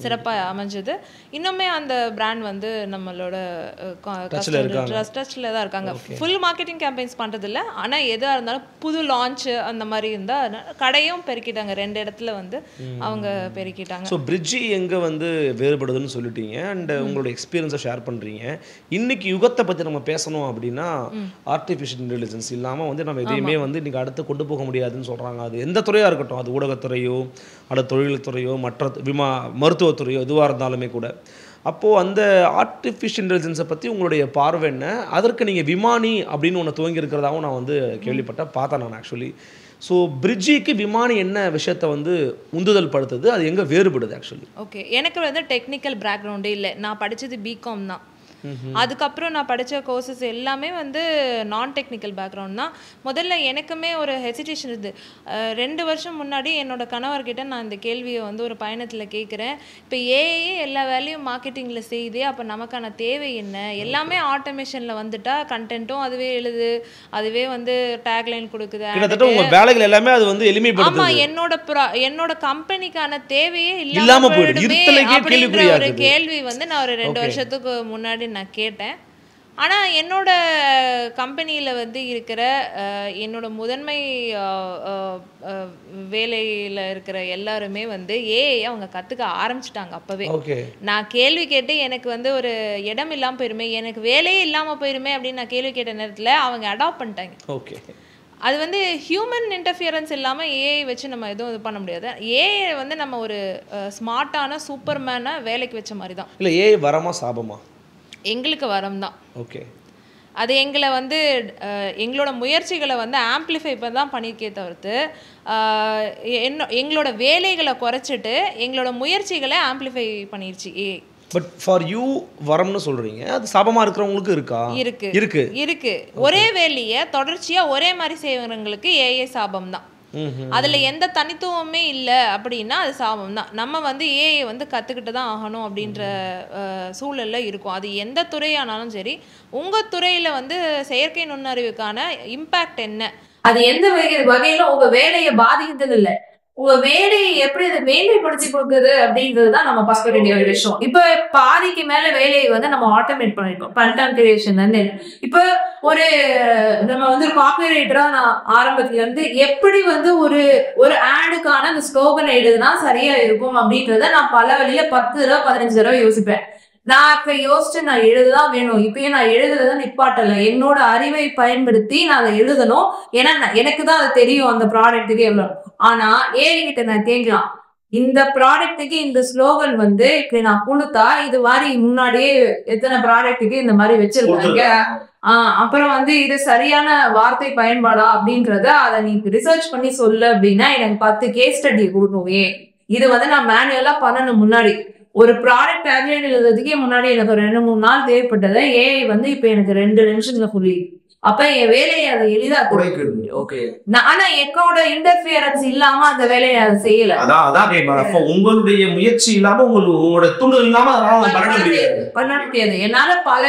D: சிறப்பாக அமைஞ்சது. இன்னுமே அந்த பிராண்ட் வந்து நம்மளோட டச்சில் தான் இருக்காங்க. ஃபுல் மார்க்கெட்டிங் கேம்பெயின்ஸ் பண்ணுறதில்ல, ஆனால் எதாக இருந்தாலும் புது லான்ச்சு அந்த மாதிரி இருந்தால் கடையும் பெருக்கிட்டாங்க. 2 இடத்துல வந்து அவங்க பெருக்கிட்டாங்க.
C: ஸோ பிரிட்ஜி எங்கே வந்து வேறுபடுதுன்னு சொல்லிட்டீங்க, அண்ட் உங்களோட எக்ஸ்பீரியன்ஸை ஷேர் பண்ணுறீங்க. இன்னைக்கு யுகத்தை பற்றி நம்ம பேசணும் அப்படின்னா ஆர்டிஃபிஷியல் இன்டெலிஜென்ஸ் இல்லாமல் வந்து நம்ம எதையுமே வந்து இன்றைக்கி அடுத்து கொண்டு போக முடியாதுன்னு சொல்கிறாங்க. அது எந்த துறையாக இருக்கட்டும், அது ஊடகத்துறையோ அல்லது தொழில்துறையோ மற்ற மருத்துவத்துறையோ எதுவாக இருந்தாலுமே கூட. அப்போது அந்த ஆர்டிஃபிஷியல் இன்டெலிஜென்ஸை பற்றி உங்களுடைய பார்வை என்ன? அதற்கு நீங்கள் விமானி அப்படின்னு ஒன்று துவங்கி இருக்கிறதாகவும் நான் வந்து பார்த்தேன் நான் ஆக்சுவலி. ஸோ பிரிட்ஜிக்கு விமானி என்ன விஷயத்தை வந்து உந்துதல் படுத்துது, அது எங்கே வேறுபடுது ஆக்சுவலி?
D: ஓகே, எனக்கு வந்து டெக்னிக்கல் பேக்ரவுண்டே இல்லை. நான் படித்தது பிகாம் தான். அதுக்கப்புறம் நான் படித்த கோர்சஸ் எல்லாமே வந்து நான் டெக்னிக்கல் பேக்ரவுண்ட் தான். முதல்ல எனக்குமே ஒரு ஹெசிடேஷன் இருக்குது. 2 வருஷம் முன்னாடி என்னோட கணவர்கிட்ட நான் இந்த கேள்வியை வந்து ஒரு பயணத்தில் கேட்குறேன். இப்போ ஏஐ எல்லா வேலையும் மார்க்கெட்டிங்கில் செய்யுதே, அப்போ நமக்கான தேவை என்ன? எல்லாமே ஆட்டோமேஷனில் வந்துட்டா கண்டென்ட்டும் அதுவே எழுது, அதுவே வந்து டேக்லைன் கொடுக்குது,
C: வேலைகள் எல்லாமே அது வந்து எளிமைப்படுத்துது.
D: ஆமாம், என்னோட கம்பெனிக்கான தேவையே இல்லாமல் போயிடுமே அப்படின்ற ஒரு கேள்வி வந்து நான் ஒரு 2 வருஷத்துக்கு முன்னாடி நான் கேட்டேன். ஆனால் என்னோட கம்பெனியில் வந்து இருக்கிற என்னோட முதன்மை வேலையில் இருக்கிற எல்லாருமே வந்து ஏஐ அவங்க கற்றுக்க ஆரம்பிச்சிட்டாங்க அப்போவே. நான் கேள்வி கேட்டு எனக்கு வந்து ஒரு இடம் இல்லாமல் போயிருமே, எனக்கு வேலையே இல்லாமல் போயிருமே அப்படின்னு நான் கேள்வி கேட்ட நேரத்தில் அவங்க அடாப்ட் பண்ணிட்டாங்க.
C: ஓகே,
D: அது வந்து ஹியூமன் இன்டர்ஃபியரன்ஸ் இல்லாமல் ஏஐ வச்சு நம்ம எதுவும் இது பண்ண முடியாது. ஏஐ வந்து நம்ம ஒரு ஸ்மார்ட்டான சூப்பர்மேனை வேலைக்கு வச்ச மாதிரி தான்.
C: இல்லை, ஏஐ வரமா சாபமா?
D: எங்களுக்கு வரம் தான்.
C: ஓகே,
D: அது எங்களை வந்து எங்களோட முயற்சிகளை வந்து ஆம்ப்ளிஃபை தான் பண்ணியிருக்கே தவிர்த்து எங்களோட வேலைகளை குறைச்சிட்டு எங்களோட முயற்சிகளை ஆம்ப்ளிஃபை பண்ணிருச்சு ஏஐ.
C: பட் ஃபார் யூ வரம்னு சொல்றீங்க, அது சாபமா இருக்கிறவங்களுக்கு இருக்கா?
D: இருக்கு. ஒரே வேலையை தொடர்ச்சியா ஒரே மாதிரி செய்வங்களுக்கு ஏஐ சாபம் தான். அதுல எந்த தனித்துவமே இல்லை அப்படின்னா அது சாபம் தான். நம்ம வந்து ஏஐ வந்து கத்துக்கிட்டு தான் ஆகணும் அப்படின்ற சூழல்ல இருக்கும். அது எந்த துறையானாலும் சரி, உங்க துறையில வந்து செயற்கை நுண்ணறிவுக்கான இம்பாக்ட் என்ன,
F: அது எந்த வகையில உங்க வேலையை பாதிக்கிறது இல்லை, உங்க வேலையை எப்படி அதை மேன்மைப்படுத்தி கொடுக்குது அப்படின்றதுதான் நம்ம பார்க்க வேண்டிய ஒரு விஷயம். இப்ப பாதிக்கு மேல வேலையை வந்து நம்ம ஆட்டோமேட் பண்ணிருக்கோம். கண்டென்ட் கிரியேஷன் இப்ப ஒரு நம்ம வந்து காப்பி ரைட்டரா நான் ஆரம்பத்துல இருந்து எப்படி வந்து ஒரு ஆடுக்கான அந்த ஸ்லோகன் எழுதுனா சரியா இருக்கும் அப்படின்றத நான் பல வழியில 10 தடவை 15 தடவை யோசிப்பேன். நான் இப்ப யோசிச்சு நான் எழுததான் வேணும், இப்பயே நான் எழுதுறத நிப்பாட்டல, என்னோட அறிவை பயன்படுத்தி நான் அதை எழுதணும். ஏன்னா எனக்கு தான் அது தெரியும் அந்த ப்ராடக்ட்டுக்கு எவ்வளவு. ஆனா ஏஐ கிட்ட நான் கேட்கலாம், இந்த ப்ராடக்ட்டுக்கு இந்த ஸ்லோகன் வந்து இப்ப நான் கொடுத்தா இது மாதிரி முன்னாடியே எத்தனை ப்ராடக்ட்டுக்கு இந்த மாதிரி வச்சிருக்காங்க, அப்புறம் வந்து இது சரியான வார்த்தை பயன்பாடா அப்படின்றத அதை நீ ரிசர்ச் பண்ணி சொல்லு அப்படின்னா எனக்கு 10 கேஸ் ஸ்டடி கொடுக்கணும். இது வந்து நான் மேனுவலா பண்ணணும். முன்னாடி ஒரு ப்ராடக்ட் டேக்லைன் எழுதுறதுக்கே முன்னாடி எனக்கு 2-3 நாள் தேவைப்பட்டதை ஏஐ வந்து இப்ப எனக்கு 2 நிமிஷத்துல சொல்லி, அப்ப என் வேலையை அதை எளிதா குறைக்குது. ஆனா என்னோட இன்டர்ஃபியரன்ஸ் இல்லாம அந்த வேலையை அதை செய்யல.
C: உங்களுடைய முயற்சி இல்லாம உங்களோட தூண்டல் இல்லாம
F: பண்ண முடியாது. என்னால பல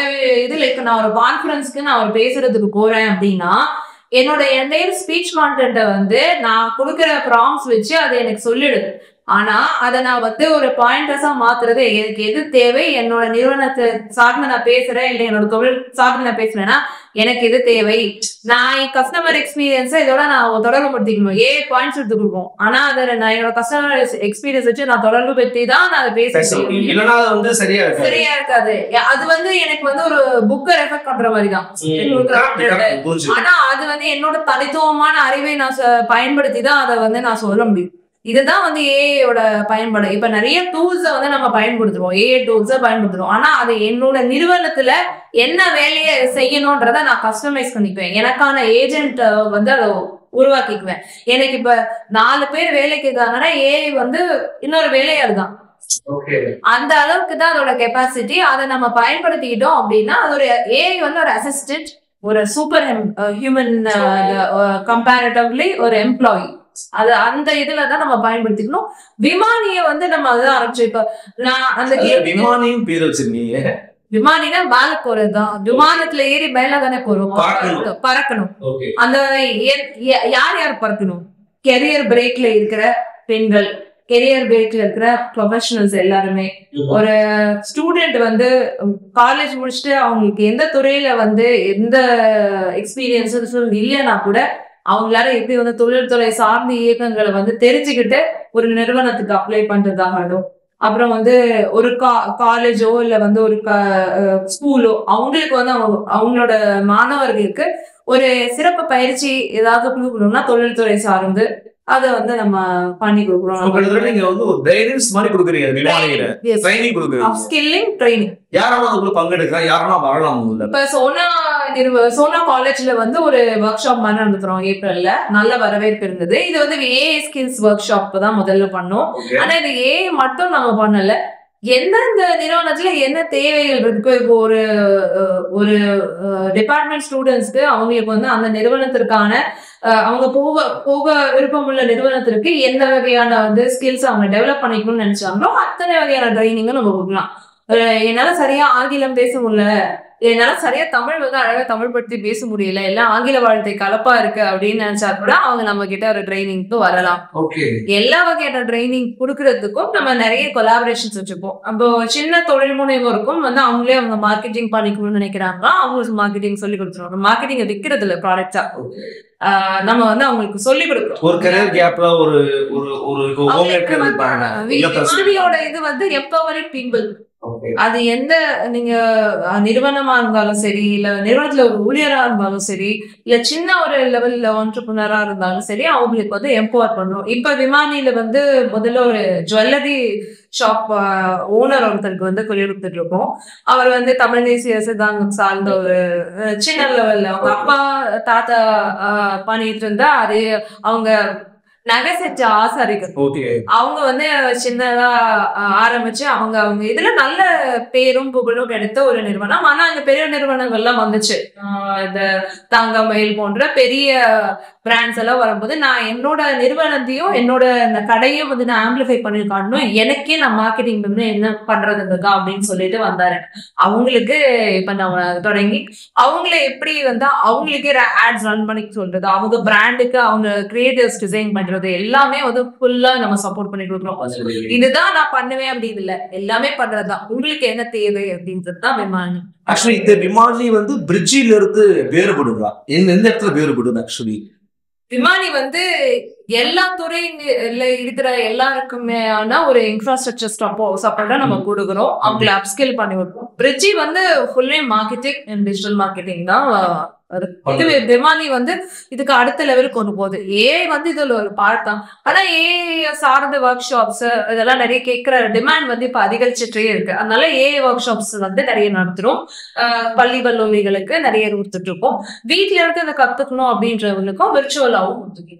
F: இதுல இப்ப நான் ஒரு கான்ஃபரன்ஸ்க்கு நான் பேசுறதுக்கு போறேன் அப்படின்னா என்னோட என்டையர் ஸ்பீச் கான்டென்ட்டை வந்து நான் கொடுக்குற ப்ராம்ப்ட்ஸ் வச்சு அதை எனக்கு சொல்லிடுது. ஆனா அதை நான் வந்து ஒரு பாயிண்டர்ஸா மாத்துறது எனக்கு எது தேவை, என்னோட நிறுவனத்தை சார்ந்து நான் பேசுறேன் இல்லை என்னோட தொழில் சார்ந்து நான் பேசுறேன்னா எனக்கு எது தேவை, நான் என் கஸ்டமர் எக்ஸ்பீரியன்ஸை இதோட நான் தொடர்பு படுத்திக்கணும். பாயிண்ட்ஸ் எடுத்து கொடுப்போம். ஆனா அதை நான் என்னோட கஸ்டமர் எக்ஸ்பீரியன்ஸ் வச்சு நான் தொடர்பு படுத்தி தான் நான் அதை பேசுறேன். சரியா இருக்காது. அது வந்து எனக்கு வந்து ஒரு புக்கை ரெஃபர் பண்ற மாதிரி தான். ஆனா அது வந்து என்னோட தனித்துவமான அறிவை நான் பயன்படுத்தி தான் அதை வந்து நான் சொல்ல முடியும். இதுதான் வந்து ஏஐயோட பயன்பாடு. இப்ப நிறைய டூல்ஸை வந்து நம்ம பயன்படுத்துறோம், ஏஐ டூல்ஸை பயன்படுத்துறோம். ஆனா அது என்னோட நிறுவனத்துல என்ன வேலையை செய்யணும்ன்றத நான் கஸ்டமைஸ் பண்ணிக்குவேன். எனக்கான ஏஜென்ட் வந்து அதை உருவாக்கிக்குவேன். எனக்கு இப்ப 4 பேர் வேலைக்கு இருக்காங்கன்னா ஏஐ வந்து இன்னொரு வேலையாள் தான். அந்த அளவுக்கு தான் அதோட கெப்பாசிட்டி. அதை நம்ம பயன்படுத்திக்கிட்டோம் அப்படின்னா அது ஒரு ஏஐ வந்து ஒரு அசிஸ்டன்ட், ஒரு சூப்பர் ஹியூமன் கம்பேரிட்டிவ்லி ஒரு எம்ப்ளாயி. அது அந்த இதுலதான் நம்ம பயன்படுத்திக்கணும். விமானிய வந்து நம்ம அதுதான் ஆரம்பிச்சோம். இப்ப நான் அந்த
C: விமானியும் பேர் வச்சிருக்கீங்க.
F: விமானினா மேல போறதுதான். விமானத்துல ஏறி மேல தானே போறோம், பறக்கணும். அந்த யார் யார் பறக்கணும்? கெரியர் பிரேக்ல இருக்கிற பெண்கள், கெரியர் பிரேக்ல இருக்கிற ப்ரொஃபஷனல்ஸ் எல்லாருமே. ஒரு ஸ்டூடெண்ட் வந்து காலேஜ் முடிச்சுட்டு அவங்களுக்கு எந்த துறையில வந்து எந்த எக்ஸ்பீரியன்ஸ் இல்லைன்னா கூட அவங்களால எப்படி வந்து தொழில்துறை சார்ந்த இயக்கங்களை வந்து தெரிஞ்சுக்கிட்டு ஒரு நிறுவனத்துக்கு அப்ளை பண்றதாகட்டும், அப்புறம் வந்து ஒரு காலேஜோ இல்ல வந்து ஒரு ஸ்கூலோ அவங்களுக்கு வந்து அவங்களோட மாணவர்களுக்கு ஒரு சிறப்பு பயிற்சி ஏதாவது கொடுக்கணும்னா தொழில்துறை சார்ந்து அதை வந்து நம்ம பண்ணி கொடுக்குறோம்.
C: நீங்க வந்து ஒரு கைடன்ஸ் மாதிரி கொடுக்குறீங்க, ட்ரைனிங் கொடுக்குறீங்க,
F: ஸ்கில்லிங் ட்ரைனிங்.
C: யாராவது அதுக்குள்ள பங்கெடுக்கலாம், யாரெல்லாம் வரலாம்?
F: இப்ப சோனா காலேஜ்ல வந்து ஒரு ஒர்க் ஷாப் மாதிரி நடத்துறோம் ஏப்ரல்ல. நல்ல வரவேற்பு இருந்தது. இது வந்து ஏஐ ஸ்கில்ஸ் ஒர்க் ஷாப் தான் முதல்ல பண்ணோம். ஆனா இது ஏஐ மட்டும் நம்ம பண்ணல, எந்தெந்த நிறுவனத்துல என்ன தேவைகள் இருக்கு. இப்போ ஒரு டிபார்ட்மெண்ட் ஸ்டூடெண்ட்ஸ்க்கு அவங்களுக்கு வந்து அந்த நிறுவனத்திற்கான அவங்க போக விருப்பம் உள்ள நிறுவனத்திற்கு எந்த வகையான வந்து ஸ்கில்ஸ் அவங்க டெவலப் பண்ணிக்கணும்னு நினைச்சாங்களோ அத்தனை வகையான ட்ரைனிங்கும் நம்ம கொடுக்கலாம். என்னால சரியா ஆங்கிலம் பேச முடியல, என்னால சரியா தமிழ் வந்து அழகா தமிழ் படுத்தி பேச முடியல, எல்லாம் ஆங்கில வார்த்தை கலப்பா இருக்கு அப்படின்னு நினைச்சா கூட அவங்க நம்ம கிட்ட ஒரு ட்ரைனிங்க்கு வரலாம். எல்லா வகையான ட்ரைனிங் கொடுக்கறதுக்கும் நம்ம நிறைய கொலாபரேஷன்ஸ் வச்சுப்போம். அப்போ சின்ன தொழில் முனைவோருக்கும் வந்து அவங்களே அவங்க மார்க்கெட்டிங் பண்ணிக்கணும்னு நினைக்கிறாங்க, அவங்களுக்கு மார்க்கெட்டிங் சொல்லி கொடுத்துருவாங்க. மார்க்கெட்டிங் விற்கிறது இல்லை, ப்ராடக்டா நம்ம வந்து அவங்களுக்கு சொல்லி கொடுக்கணும்.
C: ஒரு கரியர் கேப்ல ஒரு
F: இது வந்து எப்பவரையும் பீப்பிள் அது எந்த நீங்க நிறுவனமா இருந்தாலும் சரி, இல்ல நிறுவனத்துல ஒரு ஊழியரா இருந்தாலும் சரி, இல்ல சின்ன ஒரு லெவல்ல ஆண்டர்பிரினரா இருந்தாலும் சரி, அவங்களுக்கு வந்து எம்பவர் பண்ணும். இப்ப விமானியில வந்து முதல்ல ஒரு ஜுவல்லரி ஷாப் ஓனர் ஒருத்தருக்கு வந்து சொல்லி கொடுத்துட்டு இருக்கோம். அவர் வந்து தமிழ் தேசிய சித்தாந்தம் சார்ந்த ஒரு சின்ன லெவல்ல அவங்க அப்பா தாத்தா பண்ணிட்டு இருந்தா அது அவங்க நகை செஞ்ச ஆசாரிகள். அவங்க வந்து சின்னதா ஆரம்பிச்சு அவங்க இதுல நல்ல பேரும் புகழும் எடுத்த ஒரு நிறுவனம். ஆனா அங்க பெரிய நிறுவனங்கள்லாம் வந்துச்சு, இந்த தங்கமயில் போன்ற பெரிய பிராண்ட்ஸ் எல்லாம் வரும்போது நான் என்னோட நிறுவனத்தையும் என்னோட கடையும் வந்து நான் ஆம்பிளிஃபை பண்ணிருக்காணும், எனக்கே நான் மார்க்கெட்டிங் வந்து என்ன பண்றதுக்கா அப்படின்னு சொல்லிட்டு வந்தாரு. அவங்களுக்கு இப்ப நம்ம தொடங்கி அவங்களே எப்படி வந்து அவங்களுக்கே ஆட்ஸ் ரன் பண்ணி சொல்றது, அவங்க பிராண்டுக்கு அவங்க கிரியேட்டிவ்ஸ் டிசைன் பண்றது எல்லாமே வந்து ஃபுல்லா நம்ம சப்போர்ட் பண்ணி கொடுக்குறோம். இதுதான் நான் பண்ணுவேன் அப்படின்னு இல்ல, எல்லாமே பண்றதுதான். உங்களுக்கு என்ன தேவை அப்படின்றது தான் விமானி.
C: ஆக்சுவலி இந்த விமானி வந்து பிரிட்ஜில இருந்து வேறுபடுதா, எந்த இடத்துல வேறுபடுது? ஆக்சுவலி
F: விமானி வந்து எல்லா துறையில இருக்கிற எல்லாருக்குமே ஆனா ஒரு இன்ஃப்ராஸ்ட்ரக்சர் சப்போர்ட்டா நம்ம கொடுக்குறோம், அவங்களை அப்ஸ்கில் பண்ணி வைப்போம். பிரிட்ஜி வந்து fully marketing and digital marketing தான். இது விமானி வந்து இதுக்கு அடுத்த லெவலுக்கு கொண்டு போகுது. ஏஐ வந்து இதுல ஒரு பார்ட் தான். ஆனா ஏஐ சார்ந்த ஒர்க் ஷாப்ஸ் இதெல்லாம் நிறைய கேட்கிற டிமாண்ட் வந்து இப்ப அதிகரிச்சுட்டே இருக்கு. அதனால ஏஐ ஒர்க் ஷாப்ஸ் வந்து நிறைய நடத்துறோம். பள்ளி கல்லூரிகளுக்கு நிறைய கொடுத்துட்டு இருக்கோம். வீட்டுல இருந்து இதை கத்துக்கணும் அப்படின்றவங்களுக்கும் விர்ச்சுவலாவும் கொடுத்துருக்கோம்.